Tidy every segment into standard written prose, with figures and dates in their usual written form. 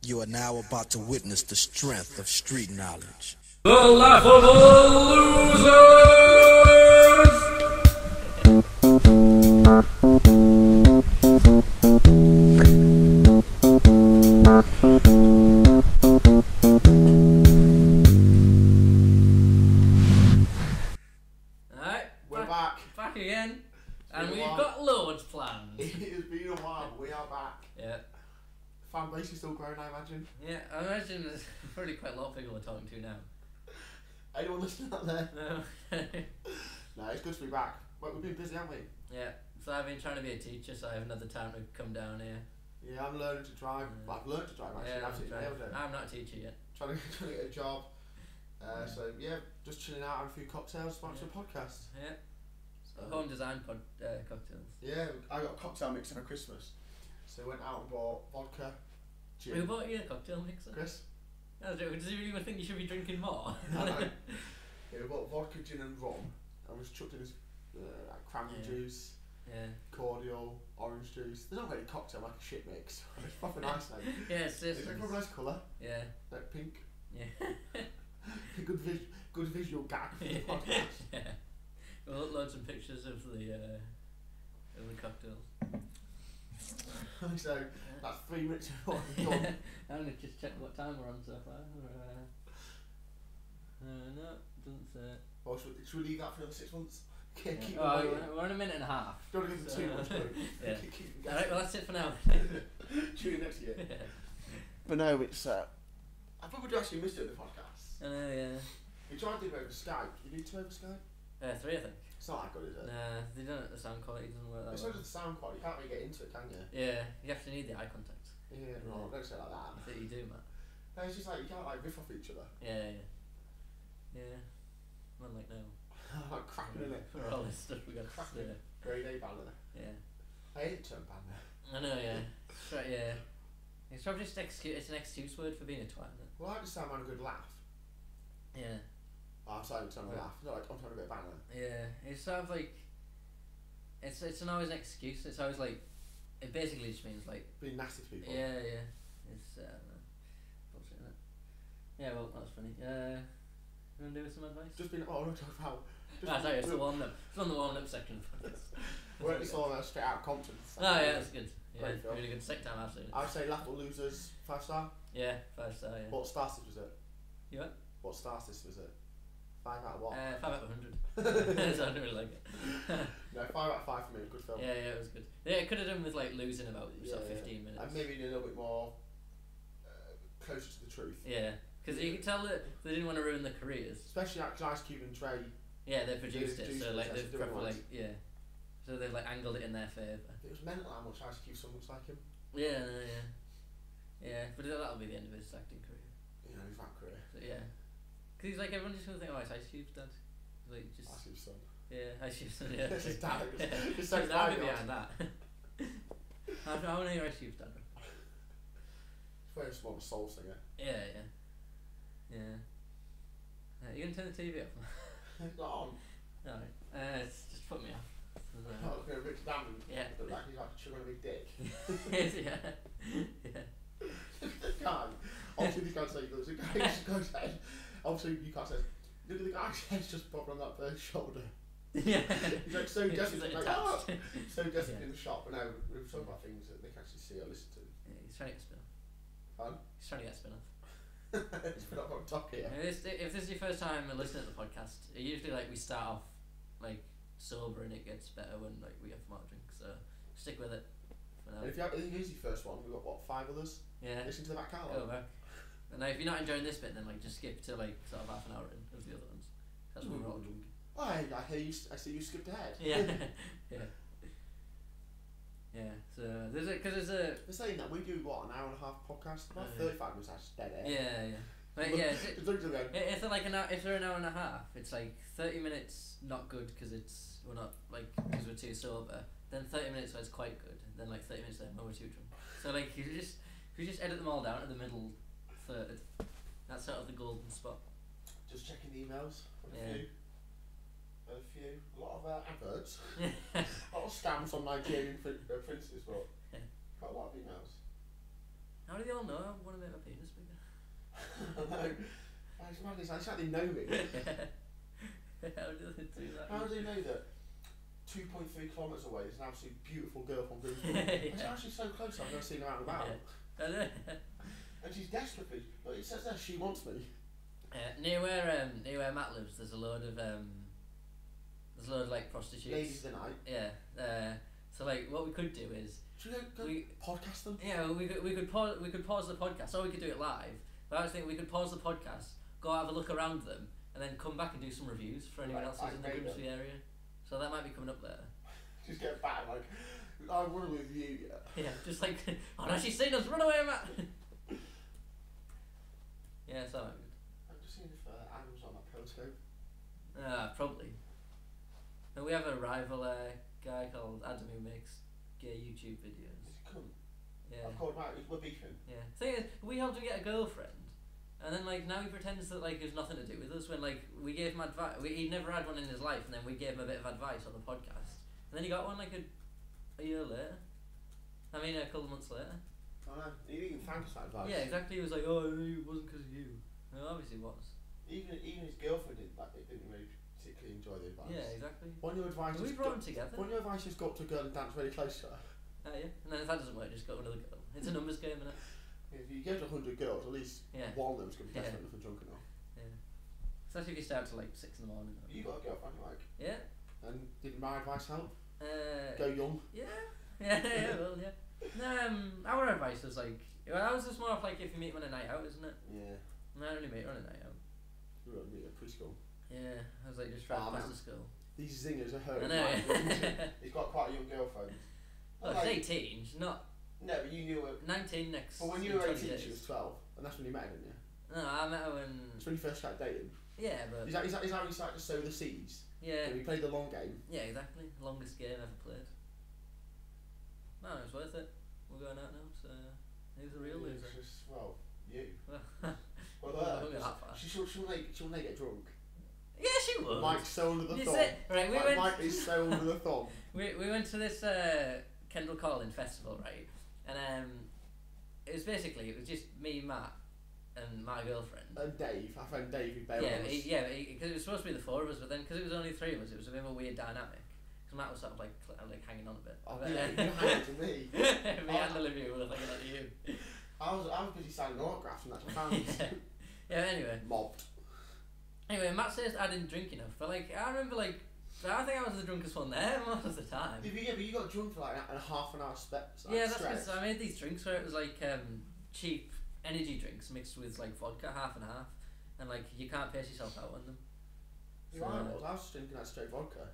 You are now about to witness the strength of street knowledge. The Laughable Losers! Alright, We're back. Back again. And been a we've while. got loads planned. It has been a while, but we are back. Yeah. Fan base is still growing, I imagine. Yeah, I imagine there's probably quite a lot of people we're talking to now. Anyone listening out there? No. No, it's good to be back. Well, we've been busy, haven't we? Yeah, so I've been trying to be a teacher, so I have another time to come down here. Yeah, I'm learning to drive. Well, I've learned to drive actually. Yeah, Absolutely nailed it. I'm not a teacher yet. Trying to get a job. So yeah, just chilling out, having a few cocktails, watching a podcast. Yeah. So, Home design cocktails. yeah, I got a cocktail mixer for Christmas. So went out and bought vodka, Who gin. bought you a cocktail mixer? Chris? No, does he really think you should be drinking more? No, no. Yeah, we bought vodka, gin and rum. And was chucked in his like cranberry Yeah. juice, Yeah. cordial, orange juice. There's not really a cocktail like a shit mix. It's proper nice though. Yeah, it's It's a proper nice colour, Yeah. like pink. Yeah. Good visual gag for the podcast. Yeah. We'll upload some pictures of the cocktails. So that's 3 minutes before I'm done. I'm gonna just check what time we're on so far. No, doesn't say. Or should we leave that for another 6 months? Yeah. Keep Oh, them waiting. we're on a minute and a half. Don't want to give them too much, do we? Yeah. Keep them Alright, well that's it for now. Tune in next year. Yeah. But no, it's I probably actually missed it in the podcast. I know, yeah. We tried to do it over Skype. You do 2 over Skype? 3 I think. It's not that good, is it? Nah, they don't. The sound quality doesn't work that It's well. not just the sound quality. You can't really get into it, can you? Yeah, you have to need the eye contact. Yeah, no, don't say it like that. I think you do, Matt. No, it's just like you can't like riff off each other. Yeah. Not like now. Like cracking in it. For all this stuff we got to Cracking. say. Grade A banner. Yeah. I hate the term banner. I know, yeah. Yeah. It's probably just it's an excuse word for being a twat, isn't it? Well, I just sound like a good laugh. Yeah. Oh, I'm sorry, I'm trying to laugh. Not like I'm trying to get a banner. Yeah. It's sort of like it's always an excuse. It's always like it basically just means like Being nasty to people. yeah. It's bullshit, isn't it? Yeah, well that was funny. You wanna do with some advice? Just been, oh, no, talk about. Sorry, it's the warm up. It's on the warm up section of this. We're at this all straight out of Compton. Oh yeah, that's good. Yeah, Great film. really good. Second time I've seen it. I would say Laughable Losers, 5 star. Yeah, 5 star. Yeah. What star system was it? You what? What star system was it? 5 out of what? 5 out of 100. So I don't really like it. No, 5 out of 5 for me. Good film. Yeah, it was good. Yeah, it could have done with like losing about sort of Yeah, 15 minutes. And maybe a little bit more closer to the truth. Yeah, because you can tell that they didn't want to ruin their careers. Especially actually Ice Cube and Trey. Yeah, they produced They it, produced so it, like so they've it's doing properly right. yeah. So they've like angled it in their favour. It was mental how much Ice Cube so looks like him. Yeah, no, yeah, but that'll be the end of his acting career. You know, his rap career. So yeah, because he's like everyone's just gonna think, oh, it's Ice Cube's dad. Like just Ice Cube's son. yeah, Ice Cube's son. Yeah, That's his dad. Yeah. It's so I'll be funny. behind that. I want to hear Ice Cube's dad. He's very small of a soul singer. Yeah. You gonna turn the TV off? He's not on. Alright. It's just put me off. Oh, look at Rich Damon. Yeah. Look like he's like chewing a big dick. Yeah. The guy. Obviously, this guy's saying, the guy just goes head. Obviously, you can't say, look at the guy's head's just proper on that bird's shoulder. Yeah. He's like so desperate, like like, oh! attached. So desperate Yeah. in the shop. But no, we're talking about things that they can actually see or listen to. Yeah, he's trying to get spin off. Fun? He's trying to get spin off. It's been up on top here. If this is your first time listening to the podcast, usually like we start off like sober and it gets better when like we have more drinks. So stick with it for now. And if you have, here's your first one, we've got what, 5 others? Yeah. Listen to the back Go catalogue. back. And now if you're not enjoying this bit, then like just skip to like sort of half an hour in of the other ones. That's when we're all drunk. Oh, I hear you. I see you skipped ahead. Yeah. Yeah. So there's a They're saying that we do what, an hour and a half podcast? About 35 minutes that's dead air. yeah. But yeah, It's looked at them. if they're like if they're an hour and a half, it's like 30 minutes not good because we're not like because we're too sober. Then 30 minutes where it's quite good. Then like 30 minutes then when we're too drunk. So like if you just edit them all down to the middle third, that's sort of the golden spot. Just checking the emails. Yeah. A lot of adverts. A lot of scams on Nigerian princes, but quite a lot of emails. How do they all know I want to make my penis bigger? I know. It's mad, it's like they know me. How do they do that? How do they know that 2.3 kilometres away is an absolutely beautiful girl from Grimsby? Yeah. It's actually so close, I've never seen her out and about. I know. And she's desperately, but it says there she wants me. Near where Matt lives, there's a load of like prostitutes. Ladies of the night. Yeah. So like, what we could do is Should we go podcast them? yeah, we could pause the podcast, or we could do it live. But I was thinking we could pause the podcast, go have a look around them, and then come back and do some reviews for anyone else who's in the Grimsby area. So that might be coming up later. Just get back like, I want to review you. Yeah, just like, oh no, she's seen us, run away, Matt! Yeah, so might be good. I'm just seeing if Adam's on my Periscope. Probably. And we have a rival guy called Adam who makes gay YouTube videos. Is he cunt? Yeah. I've called him out, we're beefing. Yeah. Thing is, we helped him get a girlfriend, and then like now he pretends that like there's nothing to do with us when like we gave him advice. He never had one in his life, and then we gave him a bit of advice on the podcast, and then he got one like a year later. I mean, a couple of months later. I know. He didn't even thank us for that advice. Yeah, exactly. He was like, "Oh, it wasn't because of you." No, obviously it was. Even his girlfriend didn't really particularly enjoy the advice. Yeah, exactly. When your advice And we is brought them together. when your advice is go up to a girl and dance really close to her. Oh yeah. And then if that doesn't work, just go with another girl. It's a numbers game, innit? If you go to 100 girls, at least Yeah. one of them's going to be Yeah. desperate enough and drunk enough. Yeah. Especially if you stay out till like 6 in the morning. You got a girlfriend, like, Yeah. and did my advice help? Go Yeah. young. Yeah, well, yeah. No, our advice was like, well, ours is more of like if you meet them on a night out, isn't it? Yeah. No, I only meet her on a night out. We were at preschool. Yeah, I was like just driving past man. the school. These zingers are I hurting. know. He's got quite a young girlfriend. Well, Like- she's 18, she's not No, but you knew her. 19 next. But when you in were 20 18, days. she was 12, and that's when you met her, didn't you? No, I met her when. It's when you first started dating. Yeah, but. Is that when you started to sow the seeds? Yeah. When you played the long game? Yeah, exactly. Longest game ever played. No, it was worth it. We're going out now, so. Who's the real loser? It's just, well, you. Well, Well, I won't go that far. she'll make get drunk. Yeah, she would. Mike's so under the You thumb. said- right, we went- Mike is so under the thumb. We went to this Kendall Calling festival, right? And it was just me, Matt, and my girlfriend. And Dave, our friend Dave, who bailed Yeah, on us. because it was supposed to be the four of us, but then because it was only three of us, it was a bit of a weird dynamic. Because Matt was sort of like hanging on a bit. Oh, But, yeah, you handed it to me. me and Olivia were hanging on to you. I was busy signing autographs and that's what I found. Yeah, anyway. Mobbed. Anyway, Matt says I didn't drink enough, but like I remember I think I was the drunkest one there most of the time. But you got drunk for like a half an hour stretch. Yeah, that's because I made these drinks where it was like cheap energy drinks mixed with like vodka, half and half, and like you can't pace yourself out on them. You know, I was just drinking that straight vodka.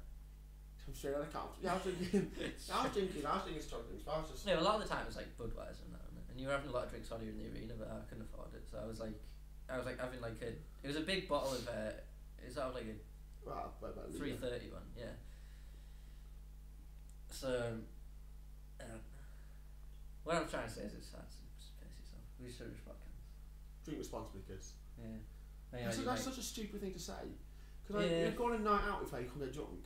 I'm straight out of camp. Yeah, I was drinking strong drinks, but I was just... Yeah, a lot of the time it was like Budweiser and that, and you were having a lot of drinks while you were in the arena, but I couldn't afford it, so I was like having like it was a big bottle of, it's sort of like a Well, 330 one, yeah. So, what I'm trying to say is it's hard to just pace yourself. We should have cans. Drink responsibly, kids. Yeah. That's such a stupid thing to say. Because Yeah. you're going on a night out if you come get drunk.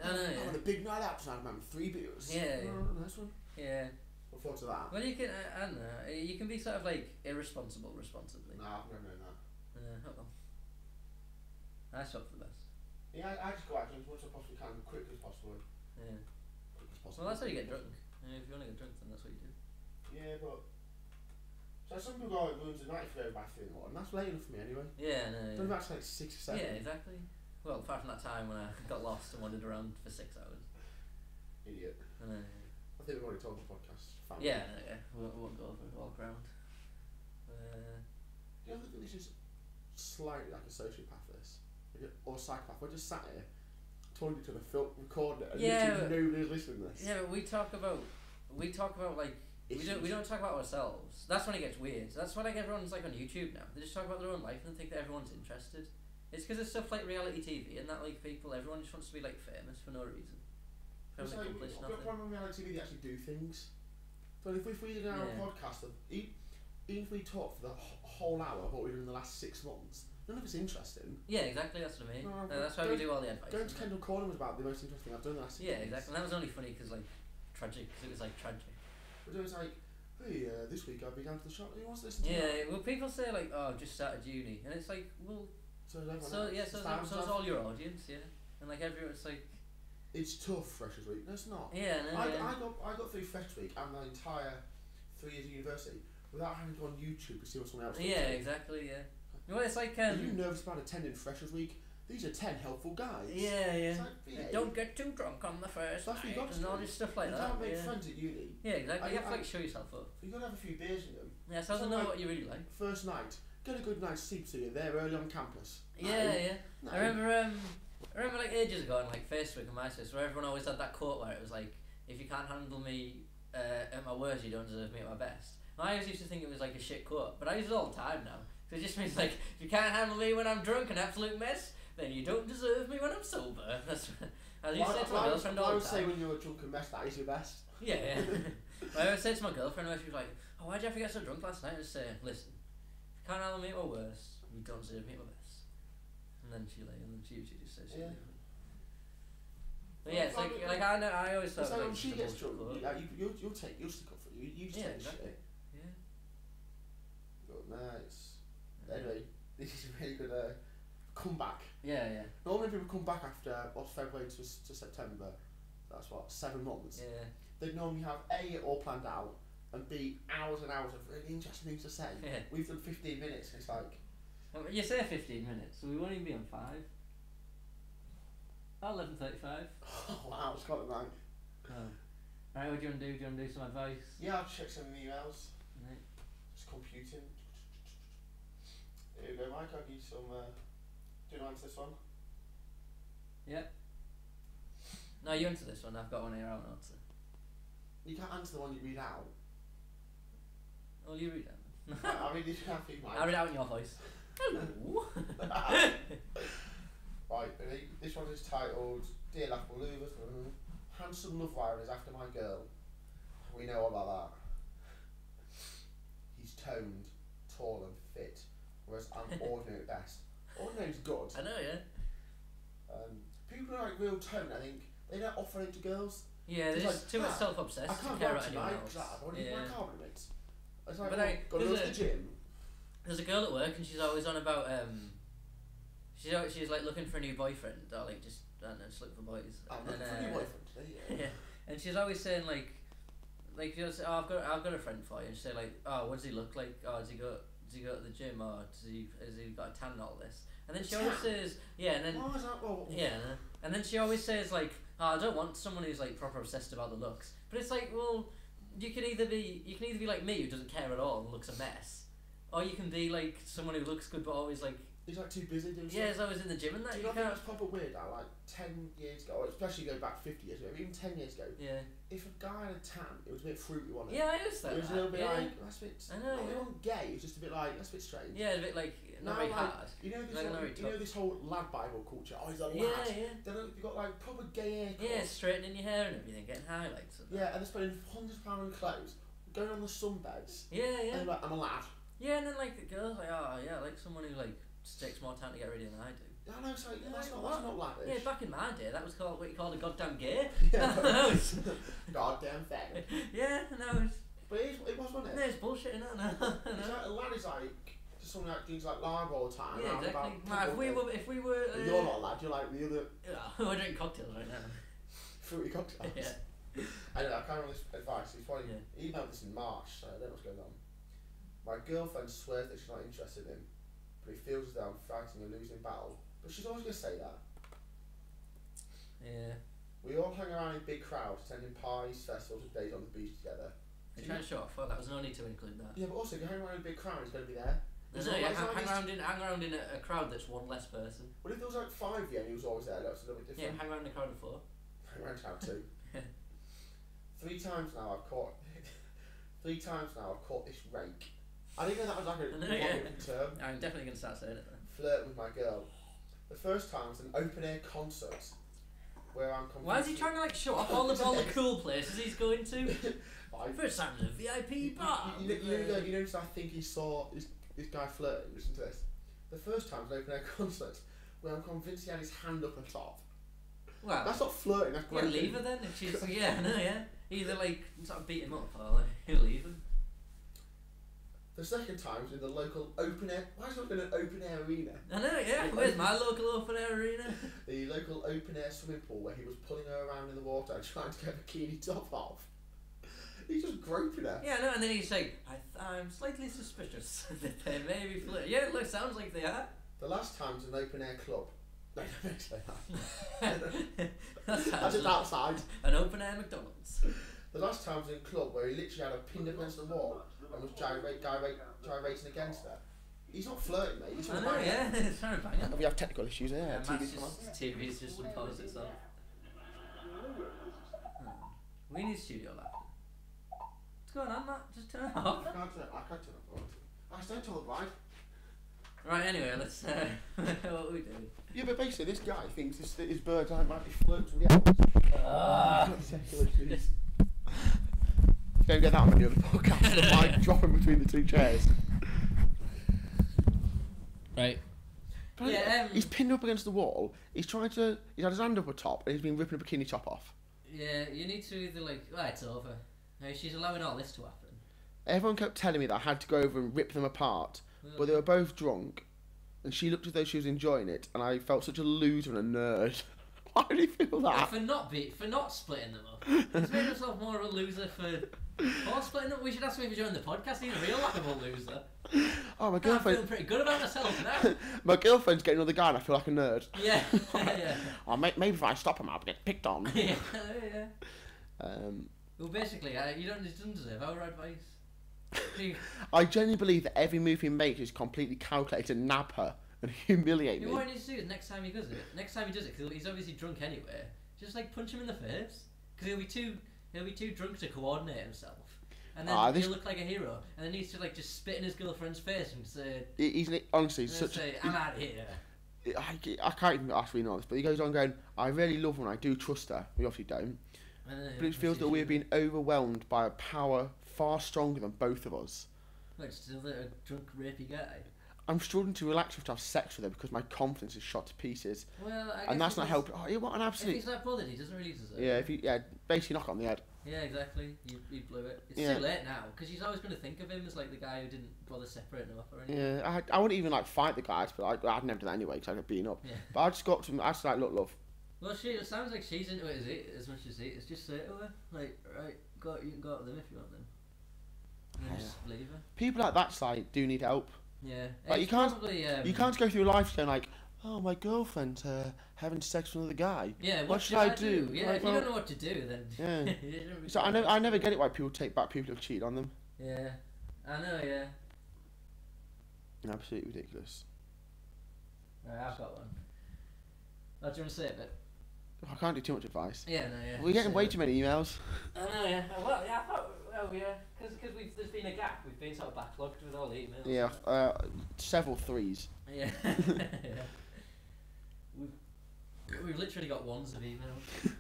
I know, yeah. On a big night out tonight, man, 3 beers. Yeah. Nice one. Yeah. Look forward to that. Well, you can, I don't know, you can be sort of like irresponsible responsibly. No, I've never known that. Oh well. I shop for the best. Yeah, I just go out as much as I possibly can, as quick as possible. Yeah. Quick as possible. Well, that's how you get drunk. If you want to get drunk, then that's what you do. Yeah, but... So some people go out and ruins the night if they go by 3 in the morning. That's late enough for me anyway. Yeah, no. Don't about like 6 or 7. Yeah, exactly. Well, apart from that time when I got lost and wandered around for 6 hours. Idiot. I know. I think we've already told the podcast. Family. Yeah, no, yeah. We won't go over it, walk around. Do you ever think this is slightly like a sociopath, this? Or a psychopath? We're just sat here talking to each other, recording it, and Yeah, literally nobody's listening to this. Yeah, but we talk about like we don't talk about ourselves. That's when it gets weird. That's why like everyone's like on YouTube now. They just talk about their own life and think that everyone's interested. It's because it's stuff like reality TV and that like everyone just wants to be like famous for no reason. For It's having like, accomplished we've got nothing. one on reality TV, they actually do things. So if we did our Yeah. podcast, even if we talk for the whole hour of what we've done in the last 6 months, none of it's interesting. Yeah, exactly. That's what I mean. No, That's why we do all the advice. Going to isn't it? Kendall Corner was about the most interesting thing I've done in the last 6 Yeah, months. exactly. And that was only funny because like tragic, because it was like tragic. But it was like, Hey, this week I've been down to the shop. Who wants to listen to that? Yeah, well, people say like, "Oh, I've just started uni," and it's like, well, So, is everyone so else. yeah, It's so thousands is of- all your audience, yeah, and like everyone's like, It's tough, Freshers Week. No, it's not. yeah, no, yeah. I got through Freshers Week and the entire 3 years of university without having to go on YouTube to see what someone else Yeah, thinks. exactly, yeah. Well, it's like, Are you nervous about attending Freshers Week? These are 10 helpful guides. yeah, yeah. It's like, yeah, Don't get too drunk on the first That's what you night, got to and all do. this stuff like you that. can't make Yeah. friends at uni. Yeah, exactly. You have to I- like show yourself up. You've got to have a few beers in them. Yeah, so I So, don't know like, what you really like. First night, get a good night's sleep so you're there early on campus. Yeah, yeah. No. I remember like ages ago on like Facebook and MySpace where everyone always had that quote where it was like, if you can't handle me at my worst, you don't deserve me at my best. And I always used to think it was like a shit quote, but I use it all the time now. So it just means like, if you can't handle me when I'm drunk, an absolute mess, then you don't deserve me when I'm sober. That's what I used to say to my girlfriend I all would the say time. when you're a drunken mess, that is your best. Yeah, yeah. I always say to my girlfriend when she was like, "Oh, why'd you have to get so drunk last night?" I just say, "Listen, if you can't handle me at my worst, you don't deserve me at my best." And then she usually just says, Yeah. But yeah, it's like I know I always thought It's it like was when she just a gets bullshit drunk, quote. you'll stick up for it. You just Yeah, take exactly. shit. Yeah. But no, it's anyway. This is a really good comeback. Yeah, yeah, Normally people come back after February to September. That's what 7 months. yeah. They normally have A, it all planned out, and B, hours and hours of really interesting things to say. Yeah. We've done 15 minutes, and it's like, You say 15 minutes, so we won't even be on 5. 11:35. oh wow, it's got it right. Oh. Right, what do you want to do? Do you want to do some advice? Yeah, I'll check some emails. Right. Just computing. Here you go, Mike. I'll give you some. Do you answer this one? Yeah. No, you answer this one. I've got one here. I won't answer. You can't answer the one you read out. Well, you read it. I read this happy, Mike. I'll read it out in your voice. Hello. Right, ready? This one is titled Dear Laughable Louvers. Handsome love wire is after my girl. We know all about that. He's toned, tall and fit, whereas I'm ordinary at best. Ordinary's good. I know, yeah. People who are like real toned, I think, they don't offer it to girls. Yeah, there's It's just like, too much "Ah, self-obsessed I to can't care go about out anyone tonight else. because I've already Yeah. my carbon mates. It's like, But well, like, gotta go to the gym. There's a girl at work and she's always on about she's like looking for a new boyfriend or like just I don't know, just looking for boys. I'm And looking for a new boyfriend today, yeah. yeah, and she's always saying like she'll say, "Oh, I've got a friend for you," and she'll say like, "Oh, what does he look like? Oh, does he go to the gym or has he got a tan and all this?" And then she always says, yeah, and then Oh, is that, well, yeah, and then she always says like, "Oh, I don't want someone who's like proper obsessed about the looks." But it's like, well, you can either be like me who doesn't care at all and looks a mess, or you can be like someone who looks good but always like he's like too busy doing yeah, stuff. is always in the gym and that. Do You you not think can't. it's proper weird that like 10 years ago, or especially go back 50 years ago, even 10 years ago, Yeah. if a guy had a tan, it was a bit fruity, wasn't it? Yeah, I understand. It was a little bit yeah. like, that's a bit, I know, not yeah. even gay, it was just a bit like, that's a bit strange. Yeah, a bit like not Now, very like, hard. You know this, Like, whole, not very you know tough. this whole lad Bible culture, oh he's a lad. Yeah, yeah. Then you've got like proper gay haircuts. Yeah, straightening your hair and everything, getting highlights. And Yeah, and they're spending £100 on clothes, going on the sunbeds, yeah, yeah. and they're like, I'm a lad. Yeah, and then like the girls like, oh yeah, I like someone who like just takes more time to get ready than I do. I know, it's like, Yeah, that's like, not laddish. Yeah, back in my day, that was called what you called a goddamn gay. Yeah. No, it's- Goddamn thing. yeah, no, But it was, wasn't it? it's bullshit, no. It's like a lad is like just someone that drinks like lager all the time. Yeah, around exactly. about Nah, if we were, But you're not a lad. You're like the other we're drinking cocktails right now. fruity cocktails. Yeah. I know. I can't remember this advice. He's probably Yeah. he emailed this in March, so I don't know what's going on. My girlfriend swears that she's not interested in him, but he feels as though I'm fighting a losing battle. But she's always gonna say that. Yeah. We all hang around in big crowds, attending parties, festivals, and days on the beach together. You're trying to show off. Well, that was no need to include that. Yeah, but also if you hang around in a big crowd, he's gonna be there. No, It's no, not yeah, like- it's not like he's- hang around in a crowd that's one less person. What if there was like 5 of you and he was always there? That's a little bit Yeah, different. hang around in a crowd of 4. Hang around crowd too. 3 times now I've caught. 3 times now I've caught this rake. I didn't know that was like a I know, yeah. long term. I'm definitely going to start saying it then. Flirt with my girl. The first time was an open air concert where I'm convinced. Why is he trying to like show off all the cool places he's going to? I, First time at a VIP bar. you know, I think he saw this guy flirting. Listen to this. The first time was an open air concert where I'm convinced he had his hand up on top. Well, That's not flirting. That's yeah, great. leave her then. If she's yeah, no, yeah. Either like sort of beat him up or like, he'll leave him. The second time was in the local open air. Why is it in an open air arena? I know, yeah. Where's my local open air arena? The local open air swimming pool where he was pulling her around in the water and trying to get a bikini top off. He's just groping her. Yeah, no, and then he's like, I'm slightly suspicious that they may be flirting. Yeah, look, sounds like they are. The last time was an open air club. No, don't say that. That I did outside. An open air McDonald's. The last time was in a club where he literally had her pinned against the wall and was gyrating against her. He's not flirting, mate. He's I trying know, to bang her. yeah. He's trying to bang her. We have technical issues here. Yeah, TV's TV's just imposed itself. We need studio laughter. What's going on, Matt? Just turn it off. I can't turn it off. I don't tell the bride. Right, anyway, let's what we do. Yeah, but basically, this guy thinks his bird's eye might be flirting with the apples. Don't get that on the other podcast. The mic dropping between the two chairs. Right. But Yeah, he's pinned up against the wall. He's had his hand up a top, and he's been ripping a bikini top off. Yeah, you need to either it's over. No, she's allowing all this to happen. Everyone kept telling me that I had to go over and rip them apart, but they were both drunk, and she looked as though she was enjoying it, and I felt such a loser and a nerd. Why did he feel that? For not splitting them up. He's made himself more of a loser for splitting up. We should ask him if he joined the podcast. He's a real laughable loser. Oh, my I'm girlfriend. feeling pretty good about myself now. My girlfriend's getting another guy, and I feel like a nerd. Yeah, yeah. Oh, maybe if I stop him, I'll get picked on. Yeah. Um, Well, basically, you don't deserve our advice. I genuinely believe that every move he makes is completely calculated to nab her and humiliate me. What he needs to do is next time he does it, because he's obviously drunk anyway, just punch him in the face, because he'll be too drunk to coordinate himself, and then he'll look like a hero, and then he needs to just spit in his girlfriend's face and say, He's honestly such. I'm out of here. I can't even ask being honest, but he goes on going, I really love her and I do trust her. We obviously don't. But it feels that we're being overwhelmed by a power far stronger than both of us. Wait, still a drunk, rapey guy? I'm struggling to relax enough to have sex with her because my confidence is shot to pieces. Well, and that's not helping. Oh, what an absolute. If he's that bothered, he doesn't really deserve it. Yeah, basically knock it on the head. Yeah, exactly. You blew it. It's Yeah. too late now, because she's always going to think of him as the guy who didn't bother separating them up or anything. Yeah, I wouldn't even fight the guys, but I'd never do that anyway because I'd get beaten up. Yeah. But I just got up to him, I just look, love. Well, it sounds like she's into it as much as he is. Just say it to her, right, you can go out with them if you want them. And then just leave her. People like that do need help. Yeah. Like, It's probably, you can't go through life going oh, my girlfriend's having sex with another guy. Yeah, what should I do? Yeah, if you don't know what to do, then... Yeah. you shouldn't be So I never get it why people take back people who've cheated on them. Yeah, I know, yeah. Absolutely ridiculous. Right, I've got one. Oh, do you want to say it a bit? I can't do too much advice. Yeah, no, yeah. We're getting Say way it. too many emails. I know, yeah. Well, yeah, because there's been a gap. We've been sort of backlogged with all the emails. Yeah, several threes. Yeah. Yeah. We've literally got ones of emails.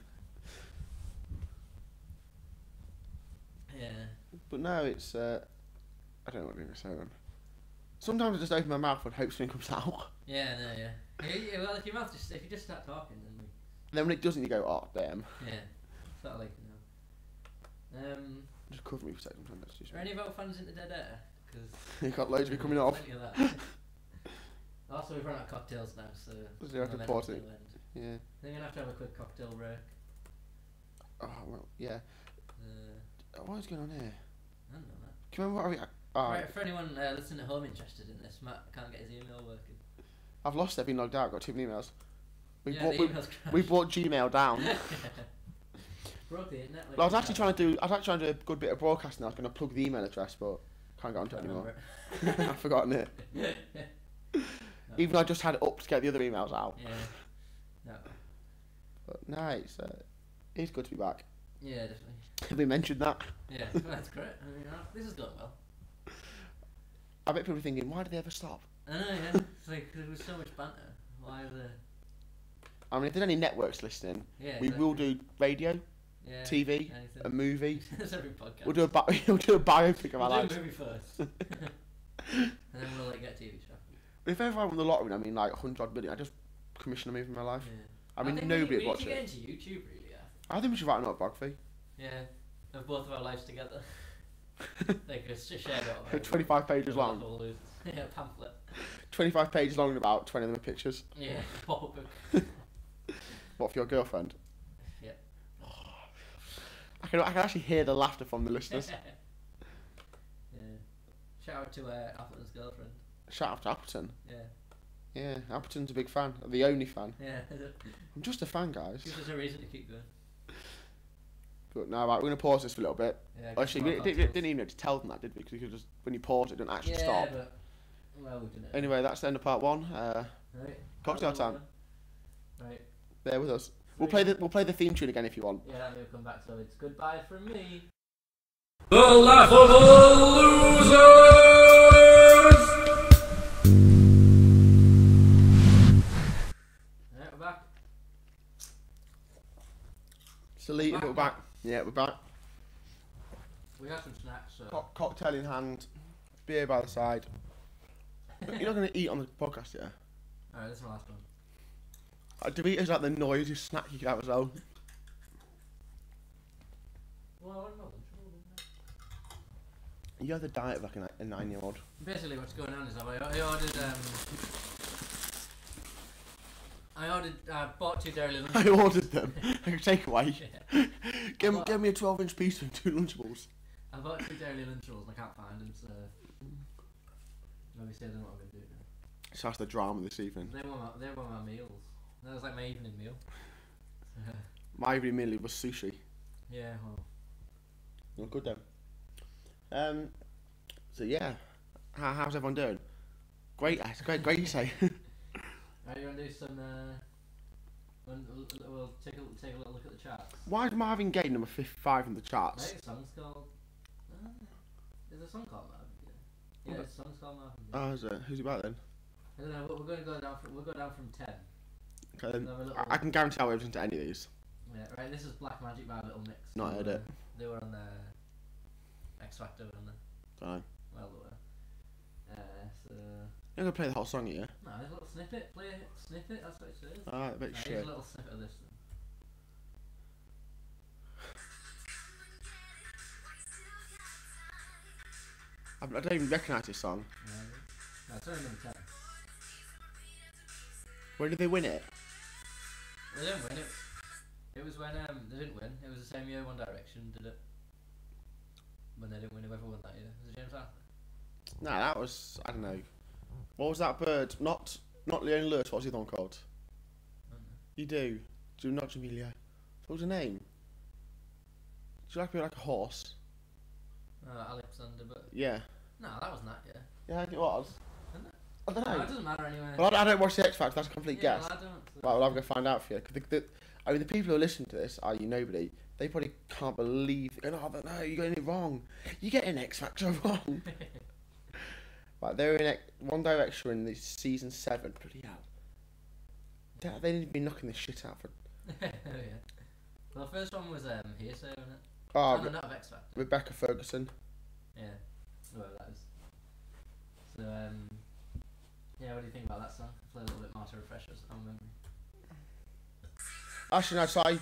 Yeah. But no, it's I don't know what I'm going to say then. Sometimes I just open my mouth and hope something comes out. Yeah, no, yeah. Yeah, well, if you just start talking, Then when it doesn't, you go, oh damn. yeah, sort of Just cover me for a second. That's too Are any of our fans into Dead Air? Because You got loads of it coming off. plenty of that. Also, we've run out of cocktails now, so So you have to my pause mental it. end. Yeah. I think I'm gonna have to have a quick cocktail break. Oh well, yeah. What is going on here? I don't know that. Can you remember Right, for anyone listening at home interested in this, Matt can't get his email working. I've lost it. I've been logged out. Got too many emails. We Yeah, brought the email's crashed. we brought Gmail down. Broke the internet. Well, I was actually trying to do a good bit of broadcasting. I was going to plug the email address, but can't get onto it anymore. I've forgotten it. Even though I just had it up to get the other emails out. Yeah. No. But no, it's good to be back. Yeah, definitely. Have we mentioned that? Yeah, well, that's great. I mean, this has gone well. I bet people are thinking, why did they ever stop? I know, yeah. It's like there was so much banter. Why are there? I mean, if there's any networks listening, Yeah. we will do radio, yeah, TV, anything. a movie. There's every podcast. We'll do a biopic of our We'll lives. do a movie first. And then we'll get a TV show. If ever I won the lottery, I mean, 100 million, I'd just commission a movie in my life. Yeah. I mean, think nobody we would watch need to it. get into YouTube, really, yeah. I think we should write an autobiography. Yeah. Of both of our lives together. Like a shared autobiography. 25 pages long. Yeah, pamphlet. 25 pages long and about 20 of them are pictures. Yeah, pop-up book. What, for your girlfriend? Yeah. I can actually hear the laughter from the listeners. Yeah. Shout out to Appleton's girlfriend. Shout out to Appleton. Yeah. Yeah, Appleton's a big fan. The only fan. Yeah. I'm just a fan, guys. Gives us a reason to keep going. But no, right, we're going to pause this for a little bit. Yeah, Actually, we didn't even need to tell them that, did we? Because you could just, when you pause it, didn't actually stop. But, well, we didn't. Anyway, that's the end of part one. Right. Cocktail time. Right. Bear with us. We'll play the theme tune again if you want. Yeah, we'll come back. So it's goodbye from me. The Laughable Losers! Right, we're back. Still eating, but we're back. Yeah, we're back. We have some snacks. So. Cocktail in hand, beer by the side. You're not going to eat on the podcast, yeah? Alright, this is my last one. Doritos like the noisiest snack you could have as well. Well, I don't know. You have the diet of like a 9-year-old. Basically, what's going on is I bought 2 Dairy Lunchables. I ordered them. I could take away. Yeah. Give me a 12-inch pizza and 2 Lunchables. I bought 2 Dairy Lunchables and I can't find them, so obviously I don't know what I'm going to do now. So that's the drama this evening. They were my meals. That was like my evening meal. My evening meal was sushi. Yeah, well. Well, good then. So yeah, how's everyone doing? Great, great you say. Right, you want to do some? We'll take a little look at the charts. Why is Marvin Gaye number 55 in the charts? Right, a song's called. There's a song called Marvin Gaye. Yeah, there's a song's called Marvin Gaye. Oh, is it? Who's it about then? I don't know. We're going to go down. We'll go down from 10. Okay, then. We'll have a I can guarantee I won't listen to any of these. Yeah, right. This is Black Magic by Little Mix. Not heard it. They were on the X Factor, weren't they? Don't know. Well, they were. So. You're gonna play the whole song, yeah? No, there's a little snippet. Play it. Snippet. That's what it says. Alright, a bit Here's shit. a little snippet of this. Then. I don't even recognise this song. No, it's only number 10. When did they win it? They didn't win it. It was when they didn't win. It was the same year One Direction did it. When they didn't win, whoever won that year. Was it James Arthur? Nah, that was, I don't know. What was that bird? Not Leon Lewis, what was the other one called? I don't know. You do. Not Jamelia. What was her name? Do you like to be like a horse? Alexander, but Yeah. no, that wasn't that year. Yeah, I think it was. Isn't it? I don't No, know. it doesn't matter anyway. Well, I don't watch the X Factor, that's a complete Yeah, guess. well, I don't. Right, well, I'm going to find out for you. 'Cause I mean, the people who are listening to this, i.e. nobody, they probably can't believe, oh, no, you're getting it wrong. You're getting X Factor wrong. Right, they were in One Direction in the season 7. Bloody hell. They didn't be knocking this shit out for... Oh, yeah. Well, the first one was Hearsay, wasn't it? Oh, no, not of X Factor. Rebecca Ferguson. Yeah. Whoever that is. So, yeah, what do you think about that song? Play a little bit more to refresh us on memory. Actually, no, sorry.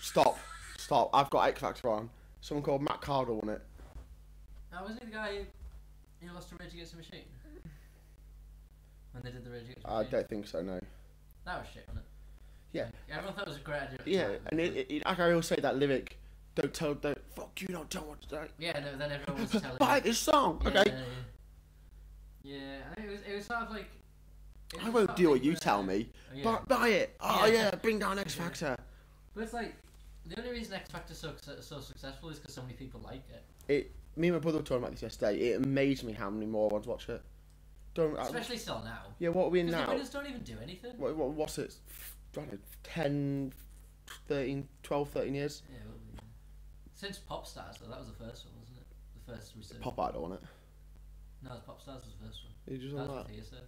Stop. I've got X Factor on. Someone called Matt Cardle won it. Oh, wasn't he the guy who lost to Rage Against the Machine? When they did the Rage Against the I Machine? don't think so, no. That was shit, wasn't it? Yeah. Everyone thought it was a great idea. at the Yeah, time. and like I always say that lyric, don't fuck you, don't tell what to do. Yeah, no, then everyone was telling Buy you. this song, Yeah, okay? Yeah, I think it was sort of like... it I was won't sort of do what like you the- tell me. Yeah. Buy it. Oh Yeah. yeah, bring down X Factor. But it's like, the only reason X Factor's so successful is because so many people like it. Me and my brother were talking about this yesterday. It amazed me how many more ones watch it. Especially still now. Yeah, what are we in Because now? the winners don't even do anything. What's it? I don't know, 10, 13, 12, 13 years? Yeah, well, yeah. Since Pop Stars, though, that was the first one, wasn't it? The first research. Pop Idol, wasn't it? No, Pop Stars was the first one. You just That on was that? with Hearsay.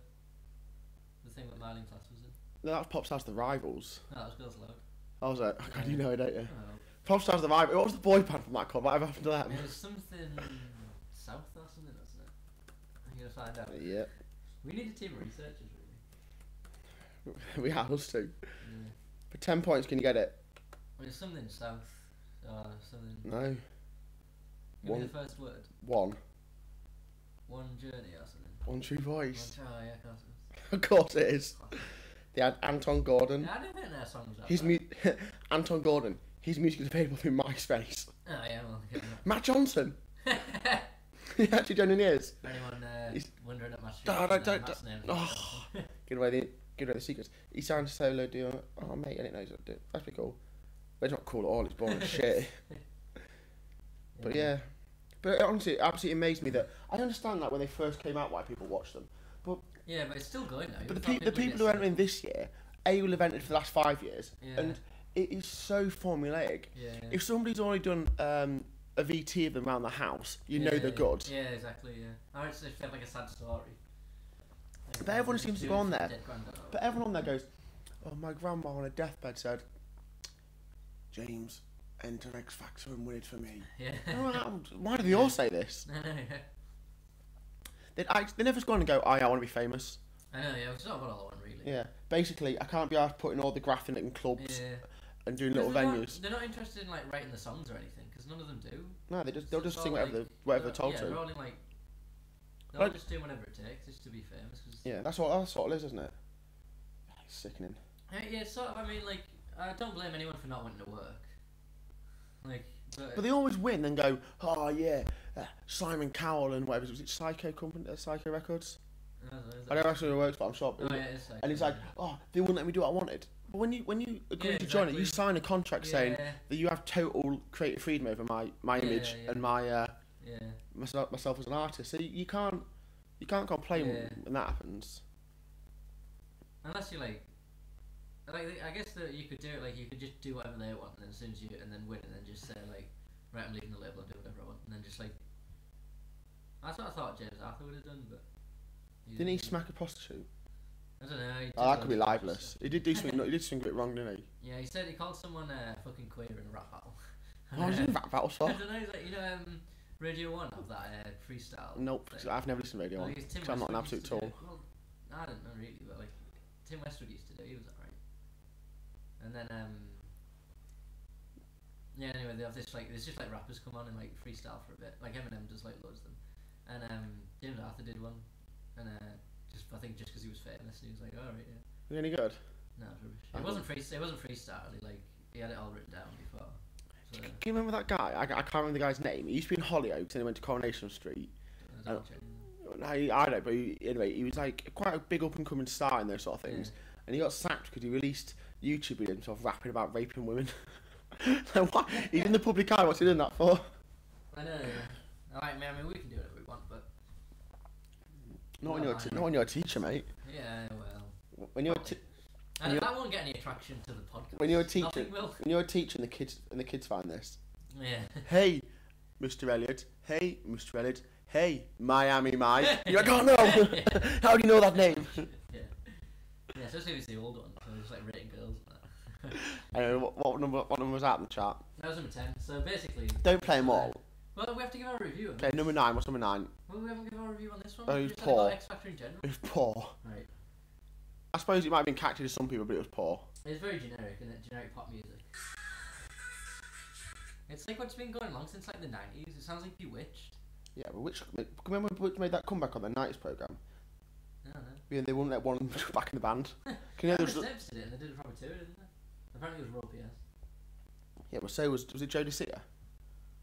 The thing that Marlene Class was in. No, that's Pop Stars The Rivals. No, that was Girls Aloud. I was like, oh God, you know it, don't you? Oh, Pop Stars The Rivals. What was the boy band from that club? Whatever happened to them? it was something South or something, wasn't it? I'm gonna find out. Yeah, We need a team of researchers, really. we have us too. Yeah. For 10 points, can you get it? I mean, something South, or something. No. Give me One. the first word. One. One journey or something. One True Voice. One, oh yeah, of course. Of course it is. They had Anton Gordon. Yeah, I didn't think their songs that His bad. Anton Gordon. His music is available through MySpace. Oh yeah, well, yeah. Matt Johnson. He actually genuinely is. For anyone He's- wondering at my street, Don't- Oh. Give away the secrets. He signed a solo deal. Oh mate, I didn't know he was doing. That's pretty cool. But it's not cool at all. It's boring as shit. But yeah. But honestly, it absolutely amazed me that I understand that when they first came out, why people watched them. Yeah, but it's still going now. But the people who entered in this year, will have entered for the last 5 years, Yeah. and it is so formulaic. Yeah. If somebody's already done a VT of them around the house, you know they're good. Yeah, exactly. Yeah. Or it's if they have like a sad story. But everyone seems to go on there. Dead granddad. But everyone on there goes, "Oh, my grandma on a deathbed said, James, enter X Factor and win it for me." Yeah. Why do they all say this? I know. Yeah. They never just go on and go, "Oh, yeah, I want to be famous." I know. Yeah. Which is not what I want really. Yeah. Basically, I can't be asked putting all the graph in it in clubs Yeah. and doing little venues. They're not interested in like writing the songs or anything because none of them do. No, they'll just It's sing all, whatever like, they're told yeah, to. they're all in like. They're Like- all just doing whatever it takes just to be famous. Cause Yeah, that's what it is, isn't it? It's sickening. Yeah, sort of. I mean, like, I don't blame anyone for not wanting to work. Like, But they always win and go, "Oh yeah, Simon Cowell and whatever was it, Psycho Company, Psycho Records." I don't know actually who it works, but I'm sure. Oh, yeah, it's like, And he's like, "Oh, they wouldn't let me do what I wanted." But when you agree Yeah, to join it, you exactly. sign a contract saying Yeah. that you have total creative freedom over my Yeah, image yeah. and my Yeah. myself as an artist. So you can't complain Yeah. when that happens. Unless you like, I guess that you could do it like you could just do whatever they want, and then as soon as you and then win, and then just say like, right, I'm leaving the label and do whatever I want, and then just like, that's what I thought James Arthur would have done, but Didn't he smack a prostitute? I don't know. He did Oh, that could be loads of libelous. stuff. He did do something. He did something a bit wrong, didn't he? Yeah, he said he called someone fucking queer in a rap battle. Oh, was he in rap battle I for? don't know. He's like, Radio 1 of that freestyle. Nope, thing. I've never listened to Radio Well, 1. he's Tim 'Cause I'm not an Westwood absolute used to do tool. it. Well, I don't know really, but like Tim Westwood used to do it. He was alright. And then yeah. Anyway, they have this like there's just like rappers come on and like freestyle for a bit. Like Eminem does like loads of them, and James Arthur did one, and I think just because he was famous, and he was like, alright, yeah. Was he any good? No, it was rubbish. It wasn't freestyle. He had it all written down before. So, Can you remember that guy? I can't remember the guy's name. He used to be in Hollyoaks and he went to Coronation Street. I don't check. I don't know, but anyway, he was like quite a big up and coming star in those sort of things. And he got sacked because he released YouTube with himself rapping about raping women. Like, what? He's in the public eye. What's he doing that for? I know. I mean, we can do whatever we want, but Not when you're a teacher, mate. yeah, well. When you're And you're- that won't get any attraction to the podcast. when you're a teacher, Nothing will. when you're a teacher, and the kids find this. Yeah. Hey, Mr. Elliot. Hey, Mr. Elliot. Hey, Miami Mike. You're like, oh no. How do you know that name? Yeah. Yeah, especially if it's the old one. So it's like rating girls and that. Anyway, what number was that in the chat? That was number 10. So basically. Don't play them all. Well, we have to give our review. Okay, number 9. What's number 9? Well, we haven't given our review on this one. Oh, We it's just said about poor. X Factor in general. It was poor. Right. I suppose it might have been catchy to some people, but it was poor. It's very generic, isn't it? Generic pop music. It's like what's been going along since like the 90s. It sounds like Bewitched. Yeah, but remember which made that comeback on the Nights programme? I don't know. Yeah, they wouldn't let one of them back in the band. Can you know The there was, Steps did it and they did a proper tour, didn't they? Apparently it was Raw PS. yeah, well, so was it Joe DeCia?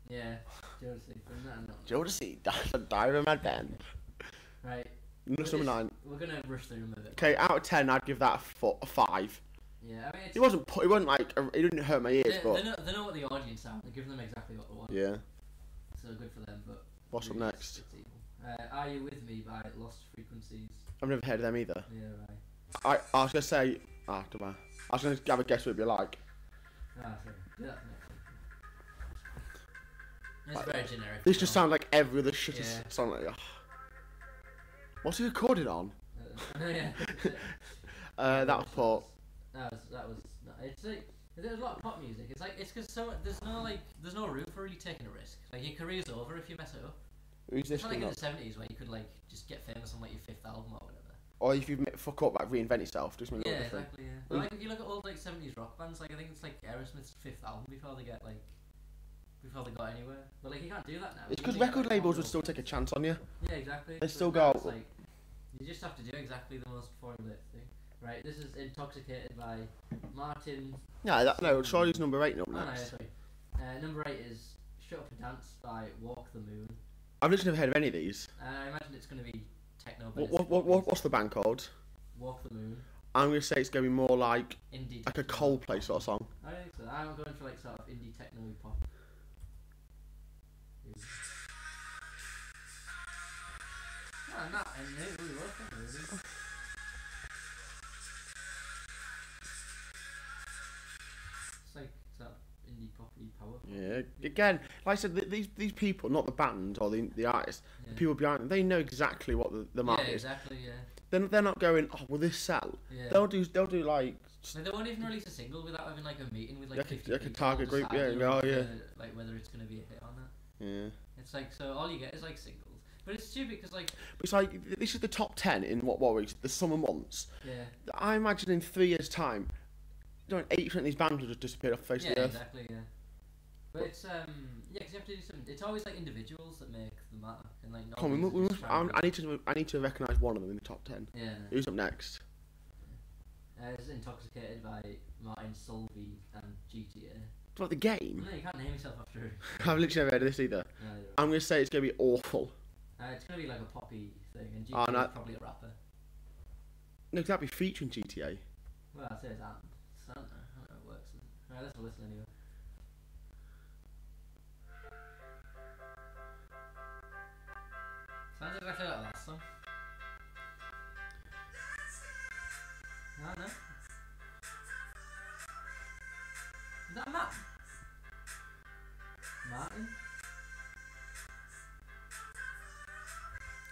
Yeah, Josie. No. Joe DeCia, Diary Mad Band. Right. That's number 9. We're gonna rush through them a bit. Okay, out of 10, I'd give that a 5. Yeah, I mean, it's, It wasn't like it didn't hurt my ears, but they know what the audience are. They're giving them exactly what they want. yeah. So good for them, but What's up really next? it's evil. Are You With Me by Lost Frequencies. I've never heard of them either. Yeah, right. I was gonna say, don't matter. I was gonna have a guess what it'd be like. Sorry. Do that next. It's very generic. This just sounds like every other shitty Yeah. song. Like, what's he recorded on? Yeah. That was poor. That was. No, it's like there's a lot of pop music. It's like it's because there's no room for really taking a risk. Like your career's over if you mess it up. Who's this It's not like coming in up? the 70s where you could like just get famous on like your 5th album or whatever. Or if you fuck up, like reinvent yourself, do something a Yeah, little different. exactly. Yeah. But like if you look at old like 70s rock bands, like I think it's like Aerosmith's 5th album before they get like before they got anywhere. But like you can't do that now. It's You because need to get, record like, labels would models. still take a chance on you. Yeah, exactly. They So still now go- it's like, you just have to do exactly the most formulaic thing. Right, this is Intoxicated by Martin. Yeah, no, Charlie's number 8 up Oh, no, next. sorry. Number 8 is Shut Up and Dance by Walk the Moon. I've literally never heard of any of these. I imagine it's going to be techno. But it's What's the band called? Walk the Moon. I'm going to say it's going to be more like Indie. a techno. Coldplay sort of song. I think so. I'm going for like sort of indie techno pop. Oh, not and it really was techno, really. It's like sort of indie poppy power. Yeah, again, like I said, these people, not the band or the artists, Yeah. the people behind them, they know exactly what the market Yeah, is. exactly. Yeah. They're not going, oh, will this sell? Yeah. They'll do like, Like, they won't even release a single without having like a meeting with like Like a- 50 like a people target group, yeah, deciding and go, oh, whether- yeah. like whether it's gonna be a hit or not. yeah. It's like so all you get is like singles, but it's stupid because like But it's like, this is the top 10 in what weeks? The summer months. yeah, I imagine in 3 years' time, 80% of these bands will just disappear off the face yeah, of the earth. exactly, yeah. But it's yeah, because you have to do something. It's always like individuals that make the mark, and like not Come on, always just trying I need to recognise one of them in the top 10. yeah. No. Who's up next? It's Intoxicated by Martin Solveig and GTA. What, the game? No, you can't name yourself after it. I've literally never heard of this either. No, you're right. I'm going to say it's going to be awful. It's gonna be like a poppy thing, and Oh, GTA no. is probably a rapper. No, that'd be featuring GTA. Well, I'd say it's and. So I don't know how it works. Alright, let's listen anyway. Sounds exactly like the last song. No, no. Is that Matt? Martin?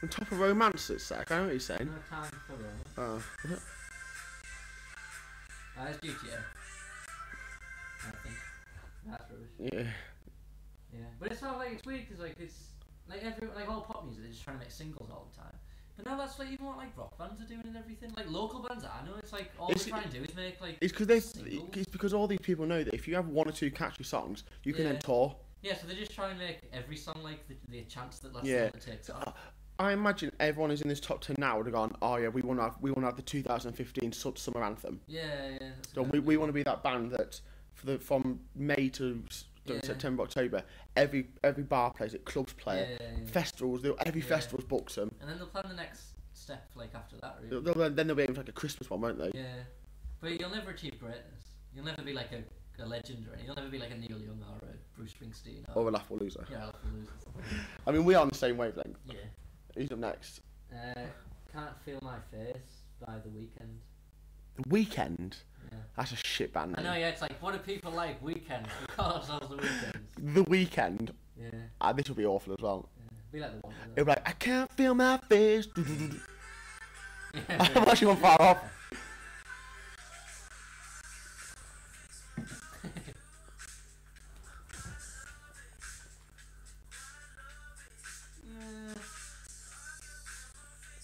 On top of romance, it's sec. I know what you're saying. No time for romance. Oh. It's GTA. I think. That's rubbish. Yeah. Yeah, but it's not like it's weird because like it's like all pop music they're just trying to make singles all the time. But now that's like even what like rock bands are doing and everything. Like local bands I know it's like all It's- they try and do is make like It's singles. because all these people know that if you have 1 or 2 catchy songs, you can Yeah. then tour. Yeah, so they just try and make every song like the chance that last Yeah. song that takes off. I imagine everyone who's in this top 10 now would have gone, oh yeah, we want to have the 2015 summer anthem. Yeah, yeah. That's So we want to be that band that from May to Yeah. September, October, every bar plays it, clubs play it, yeah. festivals, every Yeah. festival's books them. And then they'll plan the next step like after that, really. Then they'll be aiming for like a Christmas one, won't they? Yeah, but you'll never achieve greatness. You'll never be like a legend or anything. You'll never be like a Neil Young or a Bruce Springsteen. Or a laughable loser. Yeah, I'll lose. I mean, we are on the same wavelength. Yeah. Who's up next? Can't Feel My Face by The Weeknd. The Weekend. Yeah. That's a shit band I name. know, yeah, it's like, what do people like? Weekends. We call ourselves The Weekends. The Weekend. Yeah. This will be awful as well. Be like the one. It'll be like, I can't feel my face. Yeah. I'm actually one far off.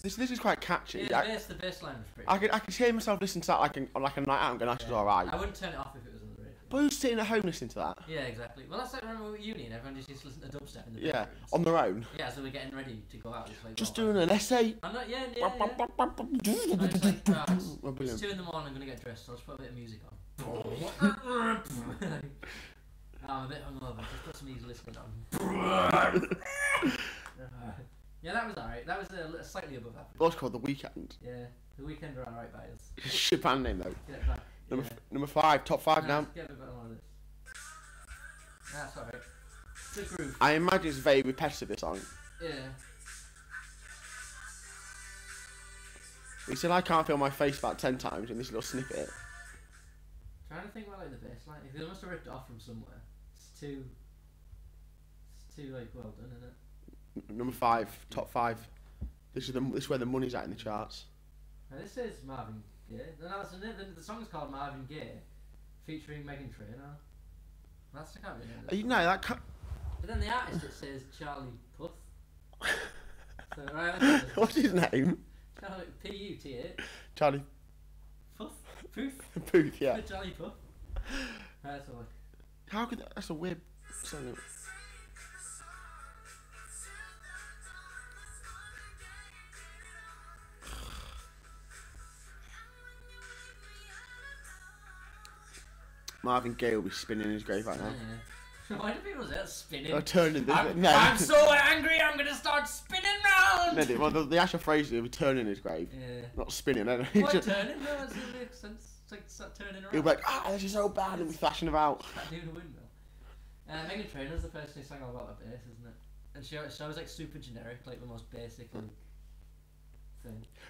This is quite catchy. Yeah, the bass line was pretty I could hear myself listening to that on like a night out and going, that's alright. I wouldn't turn it off if it was on the radio. But who's sitting at home listening to that? Yeah, exactly. Well, that's like, remember at uni and everyone just used to listen to dubstep in the Yeah, bedrooms. on their own. Yeah, so we're getting ready to go out. Just, like, Just well, doing an essay. I'm not, yeah. And it's like, right, Oh, brilliant. it's 2 in the morning, I'm going to get dressed, so I'll just put a bit of music on. I'm a bit hungover, just put some easy listening on. Yeah, that was alright. That was a slightly above average. What's called The Weekend. Yeah, The Weeknd are alright by us. Shit band name though. Get it back. Number 5, top 5 now. Get a bit better on this. That's alright. It's a groove. I imagine it's very repetitive, this song. Yeah. He said, I can't feel my face about 10 times in this little snippet. Trying to think about like the bass line. If they must have ripped it off from somewhere. It's too like well done, isn't it? Number 5, top 5. This is where the money's at in the charts. Now this is Marvin Gaye. No, the song's called Marvin Gaye, featuring Meghan Trainor. That's the kind of You know, that can't... But then the artist it says Charlie Puth. So right, let's do What's his name? Charlie P-U-T-H. Charlie Puth. Puth. Booth, yeah. Charlie Puth. Right, so like. How could that's a weird song. Marvin Gaye will be spinning in his grave right now. Yeah. Why do people say that spinning? Or turning this. I'm so angry, I'm gonna start spinning round! No, well, the actual phrase is he'll be turning in his grave. Yeah. Not spinning, no. What, turning? No, that doesn't make sense. It's like start turning around. He'll be like, this is so bad, and be thrashing about. Start doing a windmill. Meghan Trainor's the person who sang all about her bass, isn't it? And she was like super generic, like the most basic thing.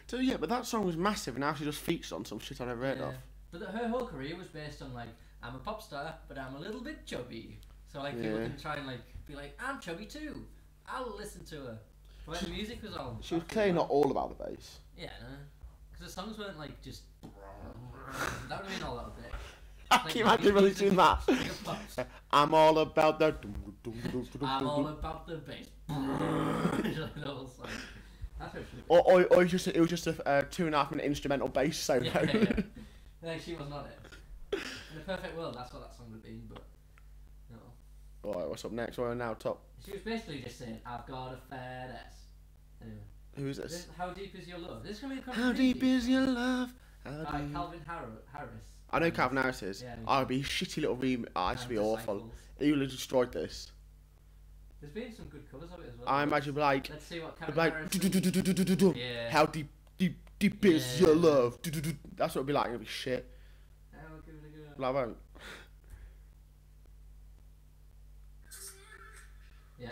So yeah, but that song was massive, and now she just features on some shit I never heard of. But her whole career was based on like, I'm a pop star, but I'm a little bit chubby. So like people can try and like be like, I'm chubby too. I'll listen to her. But when the music was all. She was clearly not all about the bass. Yeah, no. Because the songs weren't like just. That would have been all that would be. Can you imagine really doing that? I'm all about the. I'm all about the bass. That's or it was just a 2.5 minute instrumental bass solo. Yeah. No, she was not it. In a perfect world, that's what that song would have been, but no. Alright, what's up next? We're now top. She was basically just saying, "I've got a fat ass." Anyway. Who is this? How deep is your love? This is gonna be a How deep is your love? Calvin Harris. I know Calvin Harris is. Yeah, I'd be a shitty little remix. I'd just be awful. He would have destroyed this. There's been some good covers of it as well. I imagine like. Let's see what Calvin Harris. Yeah. How deep is your love? That's what it'd be like. It'd be shit. I'll give it a go. Well, I won't. Yeah.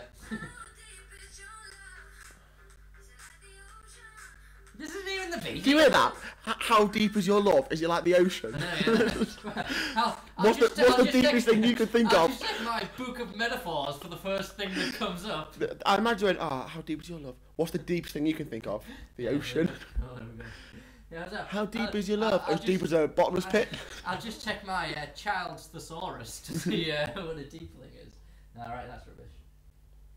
This isn't even the beat. Do you hear that? How deep is your love? Is it like the ocean? What's the deepest thing you could think I'll of? just check my book of metaphors for the first thing that comes up. I imagine, how deep is your love? What's the deepest thing you can think of? The ocean. Oh, there we go. Yeah, how deep is your love? As deep as a bottomless pit? I'll just check my child's thesaurus to see what a deep thing is. Alright, that's rubbish.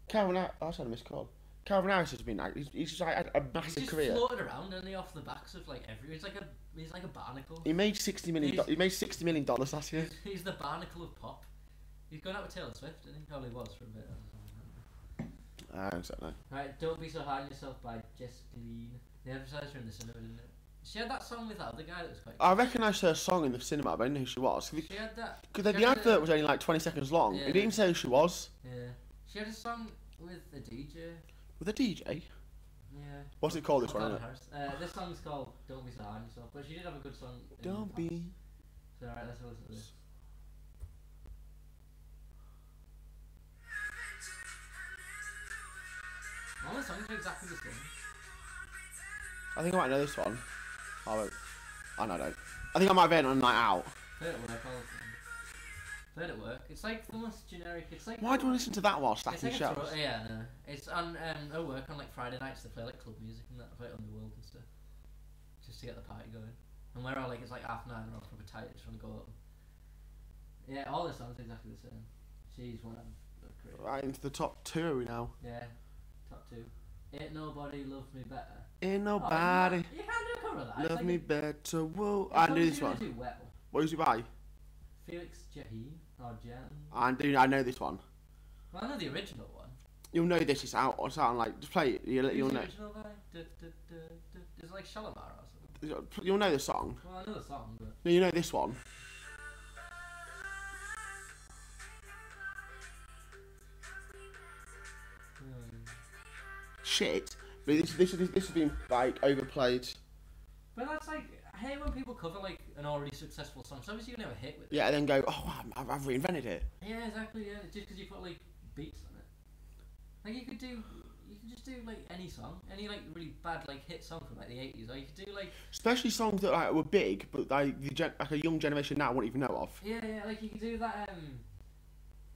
Calvin Harris, I just had a missed call. Calvin Harris has been like, he's just like had a massive career. He's just floated around, and he off the backs of like every. He's like a barnacle. He made $60 million. He made $60 million last year. He's the barnacle of pop. He's gone out with Taylor Swift, didn't he? Probably was for a bit. I don't know. Right, Don't Be So Hard on Yourself by Jess Glynne. They advertised her in the cinema, didn't it? She had that song with that other guy that was quite good. I recognised her song in the cinema, but I didn't know who she was. She had that. Because the advert was only like 20 seconds long. Yeah. It didn't say who she was. Yeah. She had a song with a DJ. With a DJ? Yeah. What's it called, this one? This song's called Don't Be So Hard on Yourself, but she did have a good song. Don't be. So, alright, let's listen to this. All the songs are exactly the same. I think I might know this one. Oh, wait. Oh, no, I don't. I think I might have been on a night out. Play it at work all the time. Play it at work. It's like the most generic. It's like. Why do I listen to that while It's stacking like shelves? yeah, no. It's on at work on like Friday nights. They play like club music and that. Play it on the world and stuff, just to get the party going. And we're all like, it's like 9:30. We're all proper tired. Just want to go up. Yeah, all the songs are exactly the same. She's one of the great. Right into the top 2 are we now? Yeah, top 2. Ain't Nobody Love Me Better. Ain't nobody You can't do a cover of that. love like me better. Whoa. I knew this one. Do well. What was it by? Felix Jahin or Jan. I know this one. Well, I know the original one. You'll know this. It's out on like just play it. You'll Who's the know. original by? Is it like Shalimar or something? You'll know the song. Well, I know the song, but. No, you know this one. Shit. But this has been like overplayed. But that's like, I hate when people cover like an already successful song. So obviously you never hit with it. Yeah, and then go, oh, I've reinvented it. Yeah, exactly. Yeah, just because you put like beats on it. Like you could just do like any song, any like really bad like hit song from like the 80s, or you could do like. Especially songs that like were big, but like like a young generation now won't even know of. Yeah, like you could do that.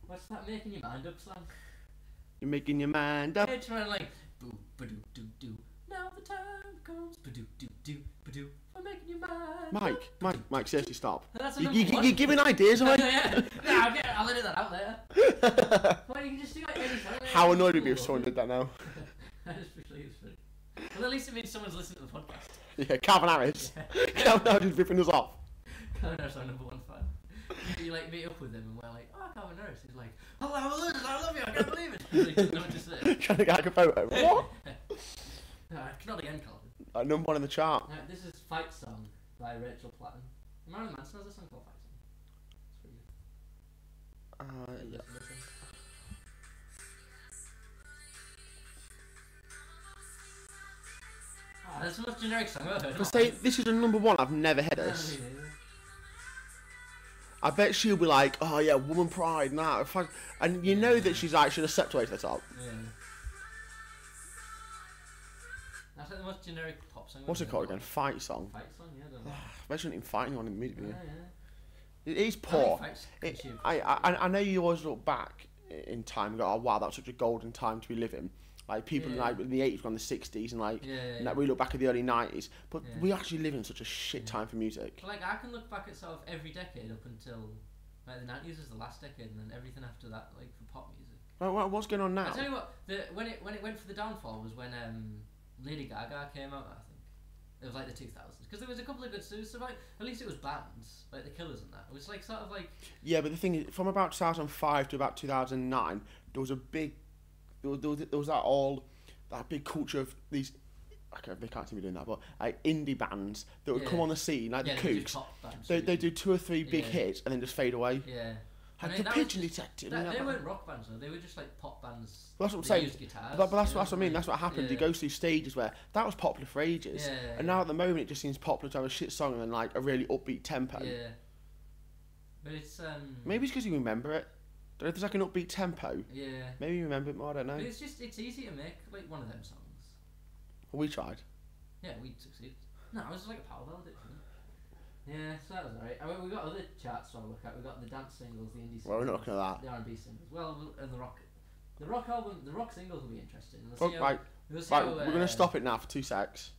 What's that? Making Your Mind Up song. You're making your mind up. Yeah, trying like boo ba doo doo doo. Now the time comes ba doo doo doo ba doo for making your mind. Mike, seriously, stop. That's You're giving ideas away. yeah, I'll edit that out later. Well, you can just do like any song. How annoyed would it be if someone did that now? I just wish it was funny. Well, at least it means someone's listening to the podcast. Yeah, Calvin Harris. Calvin Harris is ripping us off. Calvin Harris, our #1 fan. You like meet up with him and we're like, oh, Calvin Harris. He's like, oh, I love you, I can't believe it. He's like, no, just say. Trying to get like a photo. What? Not again, Calvin. #1 in the chart. This is Fight Song by Rachel Platten. Marilyn Manson has a song called Fight Song. It's pretty good. Yeah. Listen. Ah, that's the most generic song I've heard. But say this is a number one. I've never heard this. I bet she'll be like, oh yeah, woman pride, nah. And you know that she's like, should have stepped away to the top. Yeah. That's like the most generic pop song. What's it called again? Fight song. Fight song, yeah, I don't know. I bet she didn't even fight anyone in the music video. Yeah. It is poor. Fights, I know you always look back in time and go, oh wow, that's such a golden time to be living. Like people like in the 80s, gone the 60s, and like and we look back at the early 90s. But we actually live in such a shit time for music. Like I can look back at sort of every decade up until like the 90s was the last decade, and then everything after that, like for pop music. Well, what's going on now? I tell you what, when it went for the downfall was when Lady Gaga came out. I think it was like the 2000s, because there was a couple of good songs. So like at least it was bands like the Killers and that. It was like sort of like yeah, but the thing is, from about 2005 to about 2009, there was a big there was that big culture of these. Okay, they can't see me doing that, but like indie bands that would come on the scene, like the Kooks. They do 2 or 3 big hits and then just fade away. Yeah. Like the Pigeon Detective. They weren't rock bands though. They were just like pop bands. Well, that's what I'm saying. Used guitars, but that's what I mean. That's what happened. You go through stages where that was popular for ages, and now at the moment it just seems popular to have a shit song and then like a really upbeat tempo. Yeah. But it's maybe it's because you remember it. Don't know if there's like an upbeat tempo. Yeah. Maybe you remember it more. I don't know. But it's easy to make like one of them songs. Well, we tried. Yeah, we succeeded. No, it was like a power ballad. Yeah, so that was alright. I mean, we got other charts to look at. We got the dance singles, the indie singles. Well, we're not looking at that. The R&B singles. Well, and the rock album, the rock singles will be interesting. We're gonna stop it now for 2 secs.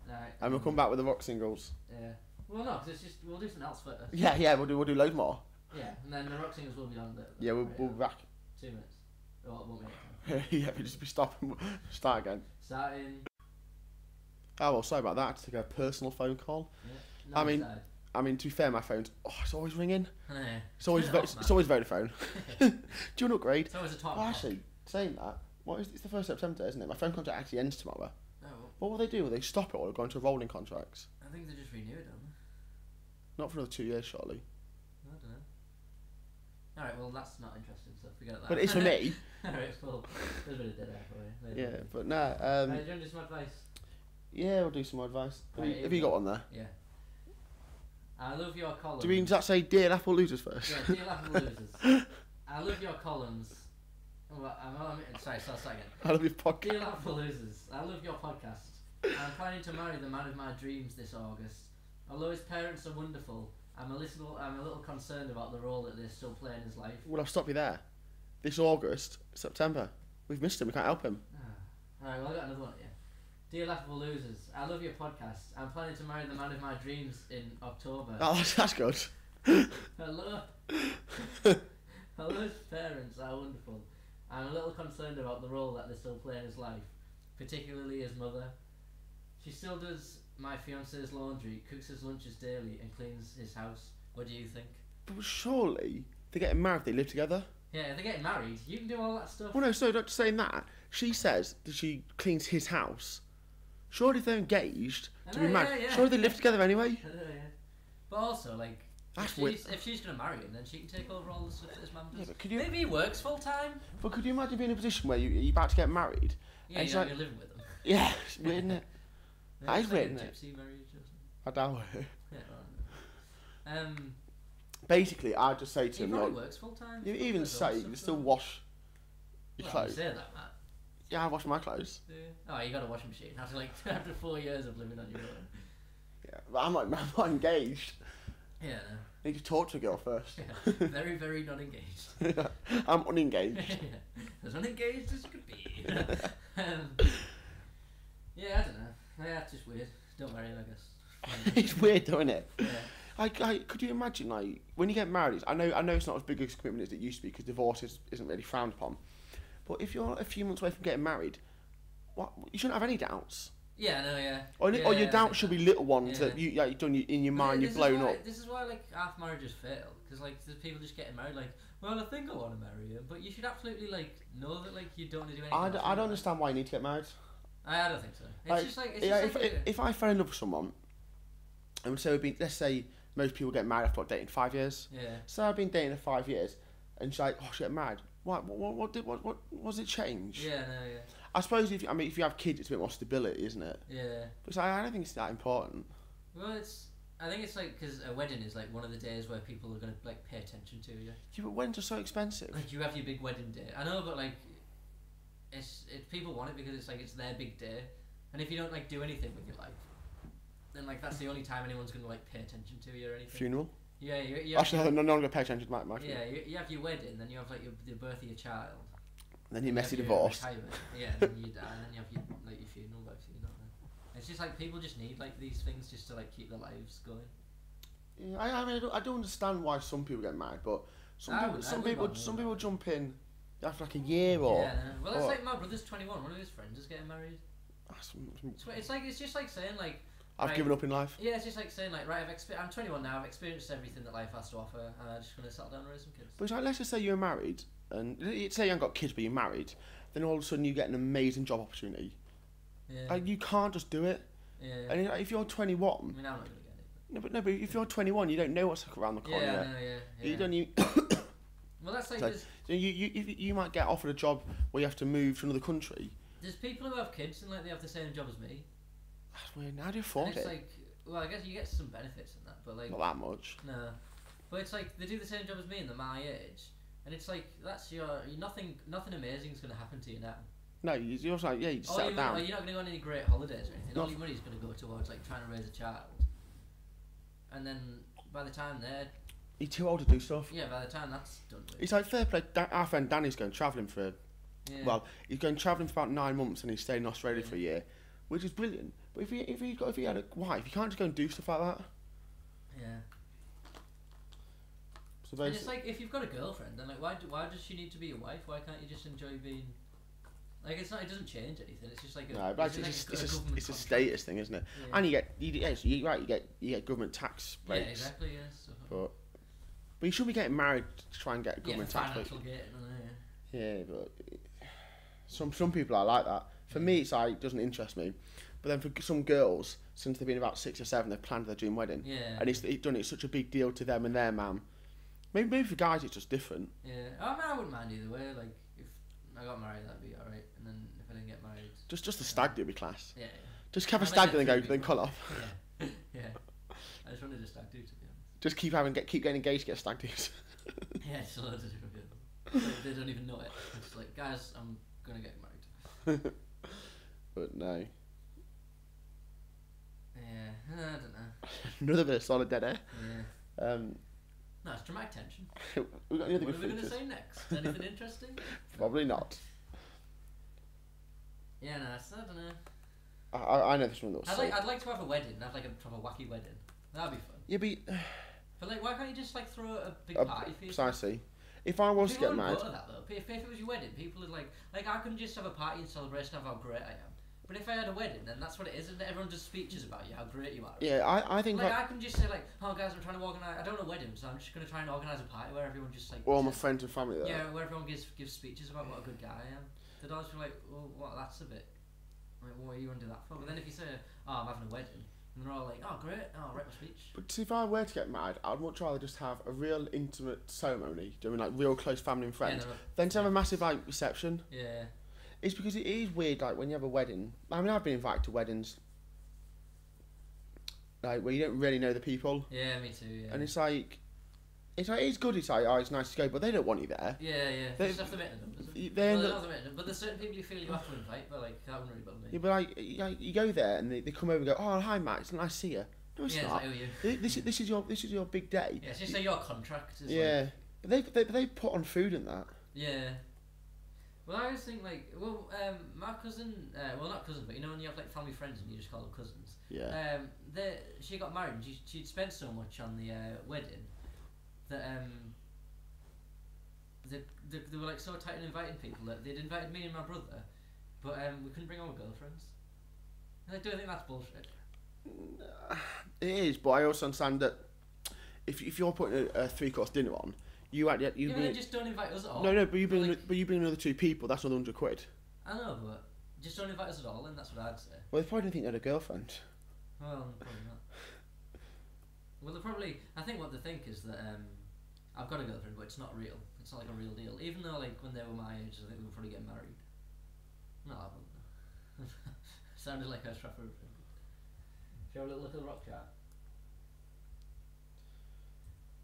Right. And we'll come back with the rock singles. Yeah. Well, no, because we'll do something else first. Yeah, we'll do loads more. Yeah, and then the rock singles will be on. We'll be back. 2 minutes. Oh, it won't be Yeah, we just be stopping. Start again. Starting. Oh well, sorry about that. I had to take a personal phone call. Yeah. I mean, to be fair, my phone's it's always ringing. Yeah. It's always Vodafone. Do you want to upgrade? It's always a top. Oh, actually, saying that, it's the 1st September, isn't it? My phone contract actually ends tomorrow. Oh. What will they do? Will they stop it or go into rolling contracts? I think they just renewed them. Not for another 2 years, surely. I don't know. Alright, well that's not interesting, so forget that. But it's for me. Alright, cool. There's a bit of dead air for you. Yeah, but no. Do you want to do some advice? Yeah, we'll do some more advice. Right, have you got one there? Yeah. I love your columns. Does that say Dear Apple Losers first? Yeah, Dear Apple Losers. I love your columns. Sorry, start again. I love your podcast. Dear Apple Losers, I love your podcast. I'm planning to marry the man of my dreams this August. Although his parents are wonderful, I'm a little concerned about the role that they're still playing in his life. Well, I'll stop you there. This August, September, we've missed him. We can't help him. Alright, well I got another one here. Dear Laughable Losers, I love your podcast. I'm planning to marry the man of my dreams in October. Oh, that's good. Hello. Hello, his parents are wonderful. I'm a little concerned about the role that they still play in his life, particularly his mother. She still does my fiance's laundry, cooks his lunches daily, and cleans his house. What do you think? But surely they're getting married. They live together. Yeah, if they're getting married, you can do all that stuff. Well, no. So not saying that. She says that she cleans his house. Surely if they're engaged to be married. Yeah. Surely they live together anyway. Yeah. But also, like, That's if she's gonna marry him, then she can take over all the stuff that his mum does. Yeah, but could you? Maybe he works full time. But could you imagine being in a position where you're about to get married? Yeah, and you're living with them. Yeah, it's weird, isn't it? That is weird, isn't it? Gypsy marriage or something. I doubt it. Yeah. Basically, I'd just say to He him, probably like, works full time. you even say you still wash your Well, you clothes. say that, Matt. Yeah, I wash my clothes. Yeah. Oh, you got a washing machine. After 4 years of living on your own. Yeah, but I'm not engaged. Yeah, no. I need to talk to a girl first. Yeah. Very, very not engaged. I'm unengaged. Yeah. As unengaged as you could be. Yeah, I don't know. Yeah, it's just weird. Don't marry him, I guess. It's weird, though, isn't it? Yeah. Like, could you imagine, like, when you get married? I know it's not as big a commitment as it used to be because divorce isn't really frowned upon. But if you're a few months away from getting married, you shouldn't have any doubts. Yeah, no, yeah. Or your doubts should be little ones Yeah. that you've done in your mind, This you've blown is why, up. This is why, like, half marriages fail. Because, like, there's people just getting married, like, well, I think I want to marry him. But you should absolutely, like, know that, like, you don't want to do anything I else don't with it. understand why you need to get married. I don't think so. It's Like, just like... It's yeah, just like if I fell in love with someone, and so let's say most people get married after dating 5 years. yeah. So I've been dating for 5 years. and she's like, oh, she get married. What was it change? Yeah, no, yeah. I suppose if you have kids, it's a bit more stability, isn't it? Yeah. But it's like, I don't think it's that important. Well, I think it's like, because a wedding is like one of the days where people are going to like pay attention to you. Yeah, but weddings are so expensive. Like you have your big wedding day. I know, but like, it's people want it because it's like it's their big day, and if you don't like do anything with your life, then like that's the only time anyone's going to like pay attention to you or anything. Funeral. Yeah, you Actually, no one going to pay attention to my funeral. yeah, you have your wedding, then you have like the birth of your child. And then your messy have your divorce. retirement. Yeah, and then you die, and then you have your like your funeral, basically. You know. It's just like people just need like these things just to like keep their lives going. Yeah, I mean, I don't understand why some people get married, but some people jump in after like a year or. Yeah, no. Well, it's like my brother's 21. One of his friends is getting married. It's just like saying like. I've given up in life. Yeah, it's just like saying like, right, I'm 21 now. I've experienced everything that life has to offer, and I'm just gonna settle down and raise some kids. But it's like, let's just say you're married, and say you haven't got kids, but you're married. Then all of a sudden you get an amazing job opportunity. Yeah. Like you can't just do it. Yeah. And if you're 21. I mean, I'm not gonna get it. No, but if you're 21, you don't know what's around the corner. Yeah, I know, yeah. You don't. You. Well, that's like so you might get offered a job where you have to move to another country. there's people who have kids and like they have the same job as me. That's weird. How do you afford And it's it? like, well, I guess you get some benefits in that, but like Not that much. no. But it's like they do the same job as me and they're my age, and it's like that's nothing amazing is going to happen to you now. No, you're like, yeah, you just settle down. You're not going to go on any great holidays or anything. No. All your money's going to go towards like trying to raise a child, and then by the time they're You're too old to do stuff. by the time that's done with, It's like fair play. Our friend Danny's going travelling for. yeah. Well, he's going travelling for about 9 months and he's staying in Australia for a year, which is brilliant. But if he had a wife, you can't just go and do stuff like that. yeah. So And it's basically, like if you've got a girlfriend, then like why does she need to be your wife? Why can't you just enjoy being? Like it doesn't change anything. It's just like no, but it's a status thing, isn't it? Yeah. And you get government tax Yeah, breaks. exactly. Yes. But you should be getting married to try and get a government tax break. financial gain, I know, Yeah, but some people are like that. For me, it's like it doesn't interest me. But then for some girls, since they've been about 6 or 7, they've planned their dream wedding, yeah. and it's done. It's such a big deal to them and their mum. Maybe for guys, it's just different. Yeah. I mean, I wouldn't mind either way. Like if I got married, that'd be alright. And then if I didn't get married, Just a stag do would be class. yeah. Just have a I stag do like and that then too, cut off. Yeah. Yeah. I just wanted to stag do, to be honest. Just keep getting engaged, to get stag do's. Yeah, it's loads of different people. Like, they don't even know it. It's just like, guys, I'm gonna get married. But no, Yeah, I don't know. another bit of solid dead air. Yeah. Um, No, it's dramatic tension. we got any other What good are we gonna features? say next? Anything interesting? Probably not. Yeah, no, I don't know. I know this one that was. I'd like to have a wedding. Have like a proper wacky wedding. That'd be fun. Yeah, but But like, why can't you just like throw a big uh, party for yourself? precisely. If I was to People get would married, go to that though. If it was your wedding, people would like I couldn't just have a party and celebration of how great I am. But if I had a wedding, then that's what it is, and everyone does speeches about you, how great you are. yeah, I think Like like, I can just say like, oh guys, I'm trying to organise. I don't know weddings, so I'm just gonna try and organise a party where everyone just like. all my says- friends and family there. Yeah, where everyone gives speeches about what a good guy I am. They'd always be like, well, what? That's a bit. Like, what are you gonna do that for? But then if you say, oh, I'm having a wedding, and they're all like, oh, great, oh, I'll write my speech. But see, if I were to get married, I'd much rather just have a real intimate ceremony, doing like real close family and friends, Yeah, no, than to have a massive like reception. yeah. It's because it is weird, like when you have a wedding. I mean, I've been invited to weddings, like where you don't really know the people, Yeah, me too. Yeah. and it's it's good. It's like, oh, it's nice to go, but they don't want you there. Yeah, yeah. They- You just have to make the numbers. They Well, end not up, the make them, but there's certain people you feel you have to invite, but like that wouldn't really bother me. yeah, but like you go there and they come over and go, oh, hi Matt, it's nice to see you. No, it's Yeah, it's not. like, who are you? This is your big day. Yeah, it's just like your contract is Yeah, like, but they put on food and that. yeah. Well, I always think like, my cousin, well not cousin, but you know when you have like family friends and you just call them cousins. Yeah. She got married and she'd spent so much on the wedding that they were like so tight in inviting people that they'd invited me and my brother, but we couldn't bring our girlfriends. And I do think that's bullshit. It is, but I also understand that if you're putting a 3-course dinner on, you Yeah, but bring, then just don't invite us at all. no, but you bring Like, but you bring another 2 people. That's another £100. I know, but just don't invite us at all, and that's what I'd say. Well, they probably didn't think they had a girlfriend. Well, probably not. Well, they probably. I think what they think is that I've got a girlfriend, but it's not real. It's not like a real deal. Even though, like, when they were my age, I think we were probably getting married. No, I wouldn't. Sounded like I was Trafford. Show a little look at the rock chart.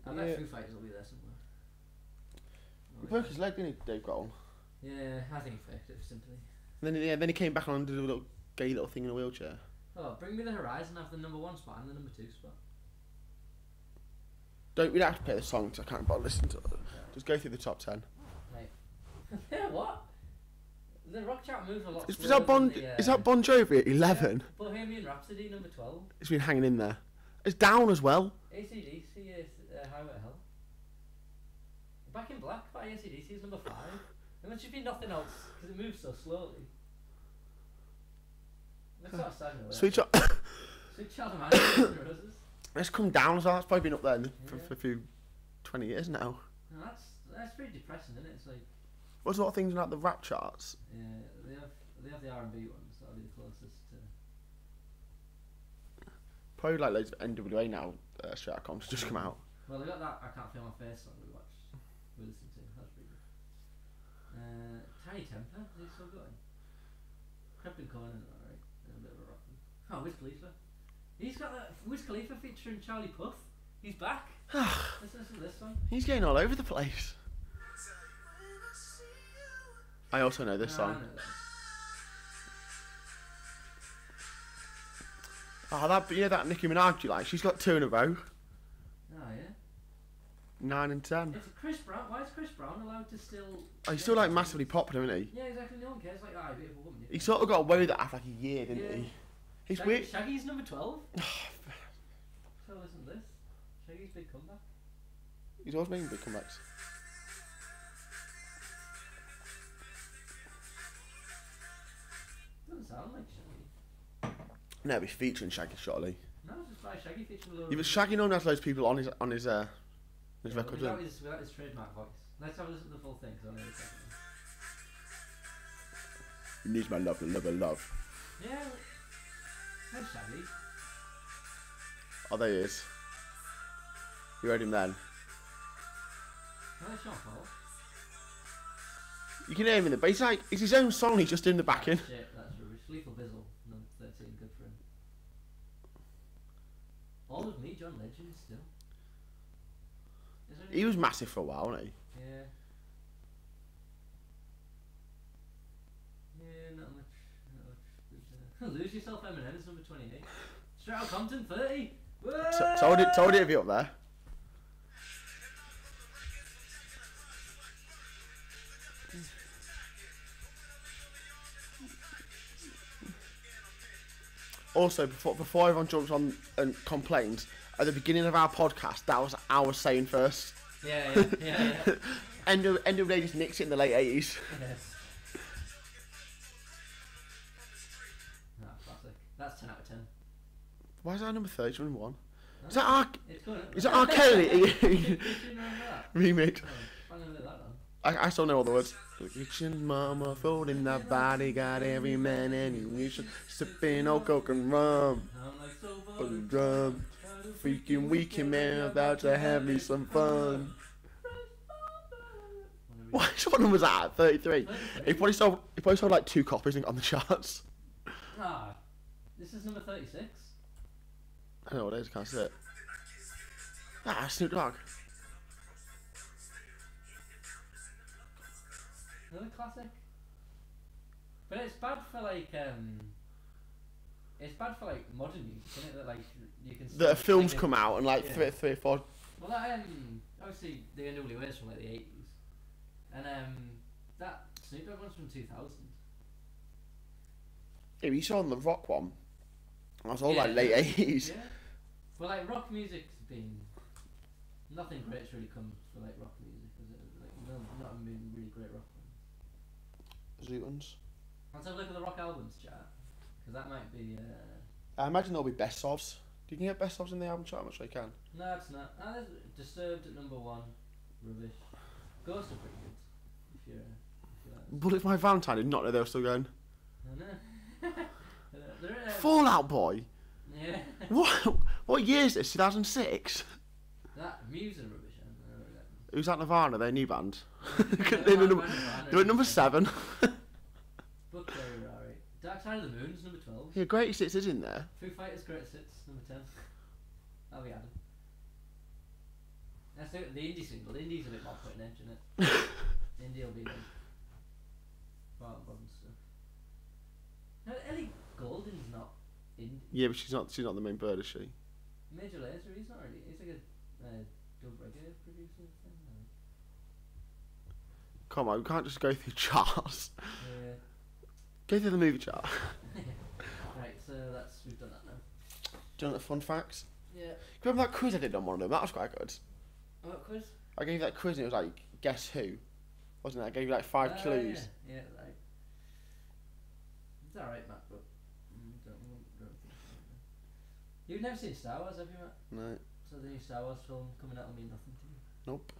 I bet Foo Fighters will be there somewhere. He broke his leg, didn't he, Dave Grohl? Yeah, I think he faked it for sympathy. And then he came back on and did a little gay little thing in a wheelchair. Oh, Bring Me the Horizon have the number 1 spot and the number 2 spot. We don't have to play the songs. I can't bother listening to it. Just go through the top 10. Right. Yeah, what? The rock chart moves a lot. Is slower than is that Bon Jovi at 11? Yeah, Bohemian Rhapsody number 12. It's been hanging in there. It's down as well. AC/DC is Highway to Hell. Back in Black by AC/DC is number 5. And there should be nothing else because it moves so slowly. That's not a sad note. Sweet Child. Sweet Child of Mine. Roses. It's come down as well. It's probably been up there for a few 20 years now. No, that's pretty depressing, isn't it? It's like. There's a lot of things like the rap charts. Yeah, they have the R&B ones. That'll be the closest to. Probably like loads of NWA now. Straight out comps just come out. Well, they got that I Can't Feel My Face song we listened to. That's pretty good. Tiny Temper, is he still going? Krypton Conan, alright. A bit of a rock one. Oh, Wiz Khalifa. He's got that Wiz Khalifa featuring Charlie Puth. He's back. Listen to this one. He's getting all over the place. I also know this song. I know that. Oh, that Nicki Minaj you like? She's got 2 in a row. Oh, yeah? 9 and 10. It's Chris Brown. Why is Chris Brown allowed to still... Oh, he's still like massively popular, isn't he? Yeah, exactly. No one cares. Like, oh, beautiful woman. He sort of got away with that after like a year, didn't Yeah. he? He's weird. Shaggy's number 12. So listen to this. Shaggy's big comeback. He's always making big comebacks. Doesn't sound like Shaggy. No, he's featuring Shaggy surely. No, it's just by Shaggy featuring a load Yeah, but Shaggy normally has loads of people on his record. without Doesn't he? without his trademark voice. Let's have a listen to the full thing because I know it's He needs my love, love. Yeah. There's Shaggy. Oh, there he is. You heard him then. No, there's Sean Paul. You can hear him in the bass. Like, it's his own song. He's just doing the backing. Shit, that's rubbish. Lethal Bizzle, number 13, good for him. All of Me, John Legend, still. Is there any- He was massive for a while, wasn't he? Yeah. Yeah, not much. But, Lose Yourself, Eminem is number 28. Straight Outta Compton, 30. Told it to be up there. Also, before everyone jumps on and complains, at the beginning of our podcast, that was our saying first. Yeah. End of the day, just nicks it in the late 80s. Yes. Classic. That's 10 out of 10. Why is that number 30? It's number 1. No, Is that R? It's good. Is that R. Kelly Did you remember that? remix? Oh, I'm gonna leave that on. I still know all the words. Kitchen mama folding that body, got every man and you should sipping on coke and rum. I'm like so On the bothered. drum. Freaking weekend man, about to have me some fun. What number was that? 33. He probably sold like 2 copies on the charts. Ah, this is number 36. I know what it is, can't see it. Ah, Snoop Dogg. Another classic. But it's bad for like it's bad for like modern music, isn't it? That like you can. The films sing it. come out and like Yeah. three or 4. Well, that obviously the NWA is from like the 80s, and that Snoop Dogg one's from 2000. Yeah, you saw on the rock one. That's all Yeah. like late 80s. Yeah. Well, like rock music's been nothing great's really come for like rock music, is it? Like not been really great rock ones. Zootons. Let's have a look at the rock albums chart, because that might be. I imagine there'll be best ofs. You can get best ofs in the album chart, I'm not sure you can. No, it's not. Ah, there's Disturbed at number 1. Rubbish. Ghost are pretty good. If you're like. Bullet for My Valentine, did not know they were still going. I know. They're, Fallout Boy? yeah. What year is this? 2006? That Muse are rubbish. I don't know that. Who's that? Nirvana, their new band. Yeah, They're at number 7. But they're alright. Dark Side of the Moon's number 12. Yeah, Greatest Hits is in there. Foo Fighters Greatest Hits, number 10. That'll be added. That's the indie single. The indie's a bit more putting edge in it. Indie will be like bottom stuff. No, Ellie Goulding's not indie. Yeah, but she's not the main bird, is she? Major Lazer, he's not really. He's like a dub reggae producer thing. Come on, we can't just go through charts. Yeah. Go through the movie chart. Right, so we've done that now. Do you want the fun facts? Yeah. Remember that quiz I did on one of them? That was quite good. What quiz? I gave you that quiz and it was like, guess who? Wasn't it? I gave you like 5 clues. Yeah, right. It's alright, Matt, but don't think so. You've never seen Star Wars, have you, Matt? No. So the new Star Wars film coming out will mean nothing to you? Nope.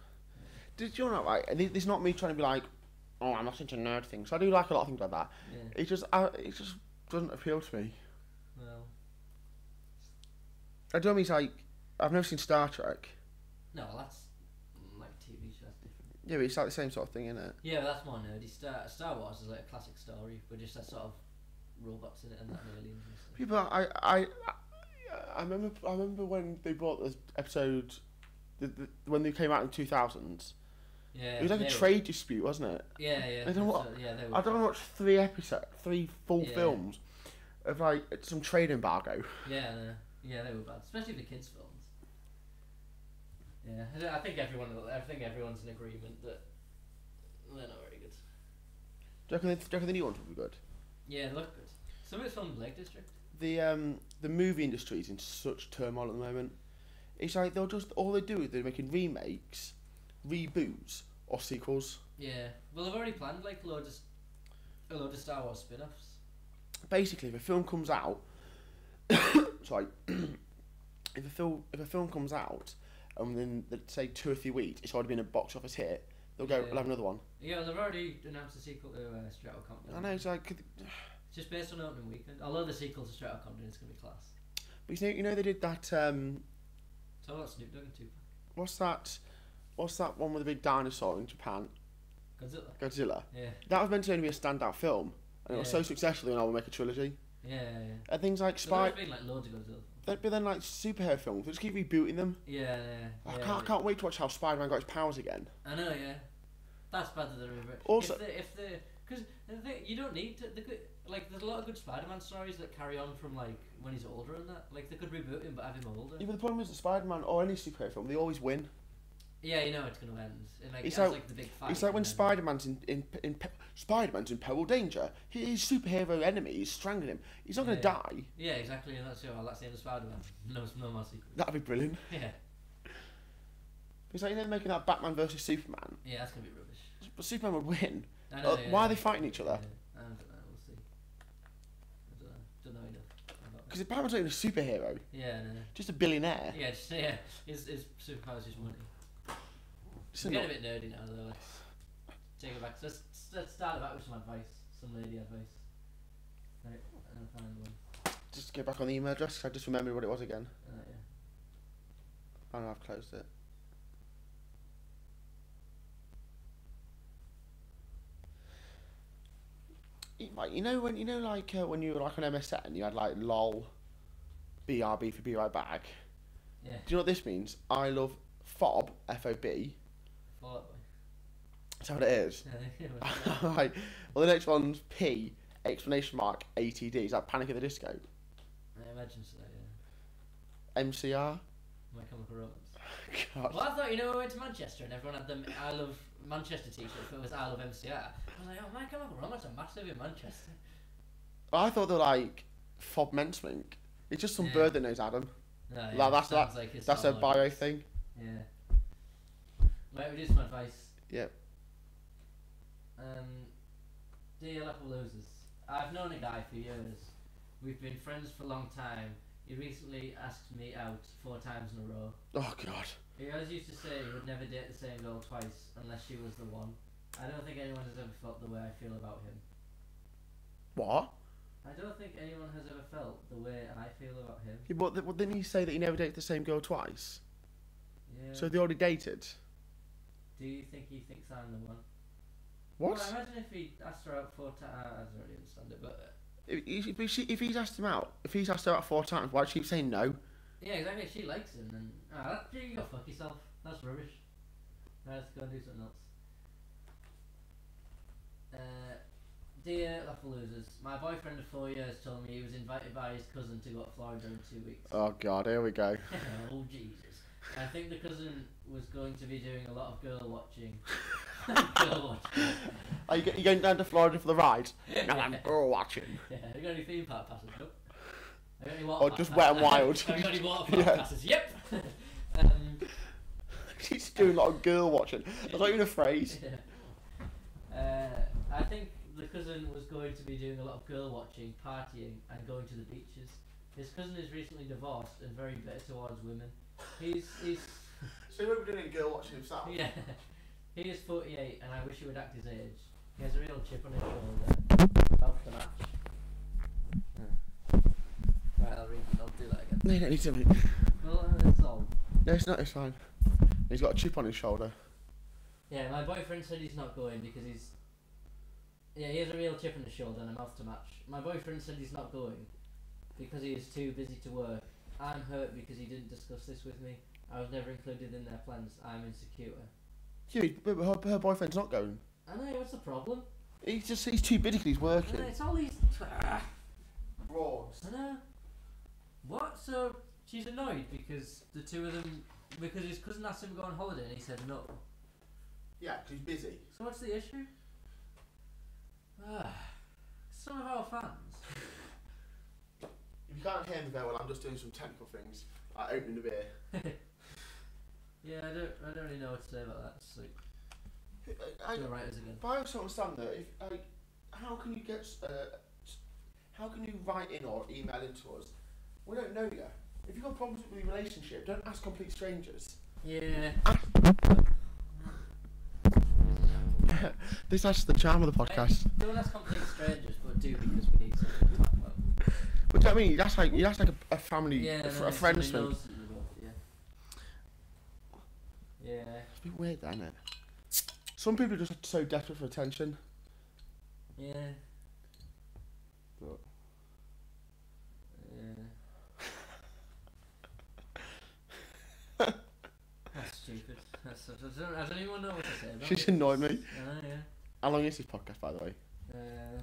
Did you know, right? This is not me trying to be like, oh, I'm not into nerd things. I do like a lot of things like that. Yeah. It just doesn't appeal to me. Well. I don't mean it's like, I've never seen Star Trek. No, that's like TV show, that's different. Yeah, but it's like the same sort of thing, isn't it? Yeah, but that's more nerdy. Star Wars is like a classic story, but just that sort of robots in it and that and aliens and stuff. People, I remember when they brought this episode, when they came out in 2000s. Yeah. It was like a trade dispute, wasn't it? Yeah, yeah. I don't know what. Yeah, they were. I don't know, watch 3 full films of like some trade embargo. Yeah, yeah, they were bad, especially the kids' films. Yeah, I think everyone's in agreement that they're not very good. Do you reckon the new ones will be good? Yeah, they look good. Some of it's filmed in Lake District. The movie industry is in such turmoil at the moment. It's like all they do is they're making remakes, reboots, or sequels. Yeah, well, they've already planned like a load of Star Wars spin-offs. Basically, if a film comes out, sorry, if a film comes out, and then let's say 2 or 3 weeks, it's already been a box office hit. They'll go, we'll have another one. Yeah, they've already announced a sequel to Straight Outta Compton. I know, it's like. It's just based on opening weekend. Although the sequel to Straight Outta Compton is gonna be class. But you know they did that. So that's Snoop Dogg and Tupac. What's that one with the big dinosaur in Japan? Godzilla. Yeah. That was meant to only be a standout film, and it was so successful they now will make a trilogy. Yeah. And things like There's been like loads of Godzilla films. But then like superhero films, they just keep rebooting them. Yeah. I can't wait to watch how Spider-Man got his powers again. I know, yeah. That's bad that they're reboot. Also, because you don't need to. Like, there's a lot of good Spider-Man stories that carry on from like when he's older and that. Like, they could reboot him but have him older. Yeah, but the problem is that Spider-Man or any superhero film, they always win. Yeah, you know it's gonna end. It's like the big fight. It's like when Spider-Man's Spider-Man's in peril danger. His superhero enemy is strangling him. He's not gonna die. Yeah, exactly. And that's the end of Spider-Man. No more sequels. That'd be brilliant. Yeah. It's like they're making that Batman versus Superman. Yeah, that's gonna be rubbish. But Superman would win. I know, Why are they fighting each other? I don't know. We'll see. I don't know enough. Because Batman's not even a superhero. Yeah, no. Just a billionaire. Yeah, his superpower's just money. We're getting a bit nerdy now, though. Let's take it back. So let's start it back with some advice, some lady advice. Right, and then find one. Just get back on the email address. 'Cause I just remembered what it was again. Yeah. Oh no, I've closed it. You know when you were like on MSN, you had like lol, BRB for be right back. Yeah. Do you know what this means? I love FOB, FOB. Fall Out Boy. That's what it is. Yeah. Right. Well, the next one's P exclamation mark ATD. Is that Panic at the Disco? I imagine so. Yeah. MCR. My Chemical Romance. God. Well, I thought, we went to Manchester and everyone had them I Love Manchester t-shirts, but it was I Love MCR. I was like, oh, My Chemical Romance are massive in Manchester. Well, I thought they were like Fob Mensmink. It's just some bird that knows Adam. No, yeah, that's a bio thing. Yeah. Right, we do some advice. Yep. Dear Apple Losers, I've known a guy for years. We've been friends for a long time. He recently asked me out 4 times in a row. Oh God. He always used to say he would never date the same girl twice unless she was the one. I don't think anyone has ever felt the way I feel about him. What? I don't think anyone has ever felt the way I feel about him. Yeah, but didn't he say that he never dated the same girl twice? Yeah. So they already dated. Do you think he thinks I'm the one? What? Well, imagine if he asked her out 4 times. I don't really understand it, but If he's asked him out, if he's asked her out 4 times, why does she keep saying no? yeah, exactly. If she likes him, then you go fuck yourself. That's rubbish. Let's go and do something else. Dear Laughable Losers, my boyfriend of 4 years told me he was invited by his cousin to go to Florida in 2 weeks. Oh God, here we go. Oh Jesus! I think the cousin was going to be doing a lot of girl watching. Girl watching. Are you going down to Florida for the ride? No, I'm girl watching. Yeah, have you got any theme park passes? Nope. Have you got any Or water just park Wet n passes? Wild. Have you got any water park Yeah. passes? Yep. She's doing a lot of girl watching. That's not even a phrase. I think the cousin was going to be doing a lot of girl watching, partying, and going to the beaches. His cousin is recently divorced and very bitter towards women. He's So he won't be doing any girl watching himself. yeah. He is 48, and I wish he would act his age. He has a real chip on his shoulder. Off the match. Right, I'll do that again. No, you don't need to. Well, that's all. No, it's not. It's fine. He's got a chip on his shoulder. Yeah, my boyfriend said he's not going because he's. Yeah, he has a real chip on his shoulder and a mouth to match. My boyfriend said he's not going because he is too busy to work. I'm hurt because he didn't discuss this with me. I was never included in their plans. I'm insecure. Yeah, but her boyfriend's not going. I know, what's the problem? He's too busy 'cause he's I working. know, it's all these. Brawls. I know. What? So she's annoyed because the two of them. Because his cousin asked him to go on holiday and he said no. Yeah, 'cause he's busy. So what's the issue? Some of our fans. If you can't hear me very well, I'm just doing some technical things, like opening the beer. Yeah, I don't really know what to say about that. It's like two writers again. But I also understand that if how can you get how can you write in or email into us? We don't know you. If you've got problems with your relationship, don't ask complete strangers. Yeah. This adds to the charm of the podcast. Don't ask complete strangers, but do because we need something to talk about. But do you know what I mean? That's like a family, Yeah, a friend's thing. knows that you're both, yeah. Yeah. It's a bit weird, isn't it? Some people are just so desperate for attention. Yeah. But That's stupid. I don't even know what to say about she's it. annoyed me. Yeah. How long is this podcast, by the way?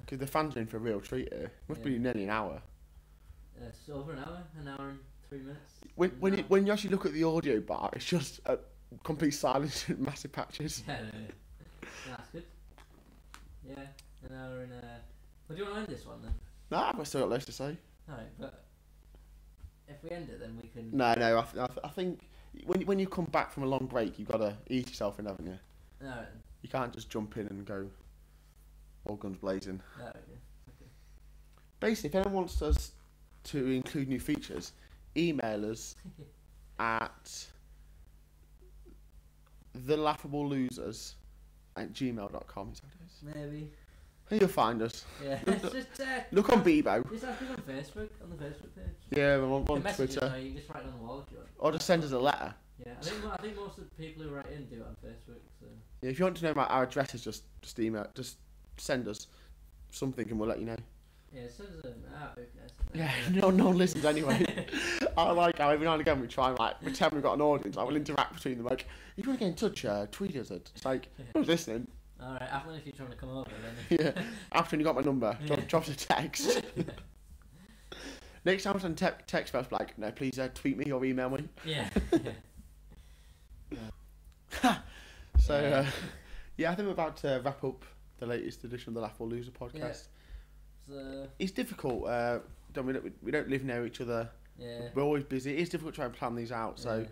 Because the fans are in for a real treat here. Must be nearly an hour. It's over an hour and 3 minutes. When you actually look at the audio bar, it's just a complete silence and massive patches. Yeah, that's good. Yeah, an hour and Well, do you want to end this one then? Nah, I've still got loads to say. Alright, but if we end it, then we can. No, I think when you come back from a long break, you've got to ease yourself in, haven't you? Alright. You can't just jump in and go all guns blazing. Alright, okay. Basically, if anyone wants us to include new features, email us at thelaughable.losers@gmail.com. Is that what it is? Maybe. You'll find us. Yeah. Look, look on Bebo. Just ask us on Facebook, on the Facebook page. Yeah, we're on The messages, Twitter. though, you can just write it on the wall if you want. Or just send us a letter. Yeah, I think most of the people who write in do it on Facebook. So. Yeah, if you want to know about our addresses, just email, just send us something and we'll let you know. Yeah, it says okay. Yeah, no one listens anyway. I like how every now and again we try and like pretend we've got an audience. I will interact between them. Like, if you want to get in touch, tweet us. It's like, no one's listening. Alright, after if you're trying to come over, then. Yeah, after you got my number, drop us a text. Next time I send text message, like, no, please tweet me or email me. Yeah. So, yeah, I think we're about to wrap up the latest edition of the Laughable Loser podcast. So, It's difficult. We don't live near each other. yeah. We're always busy. It's difficult to try and plan these out. So,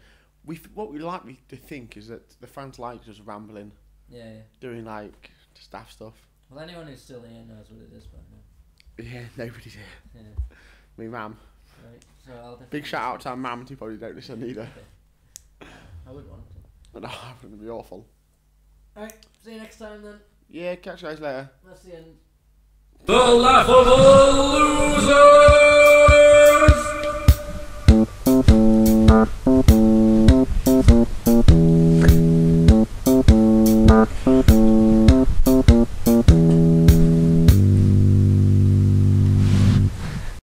what we like to think is that the fans like just rambling, Yeah. doing like staff stuff. Well, anyone who's still here knows what it is by now. Yeah, nobody's here. Yeah. Me, mam. Right. So I'll definitely. Big shout out to our mam, who probably don't listen either. I would want to. No, it's going to be awful. Alright, see you next time then. Yeah, catch you guys later. That's the end. The Laughable Losers! Bye.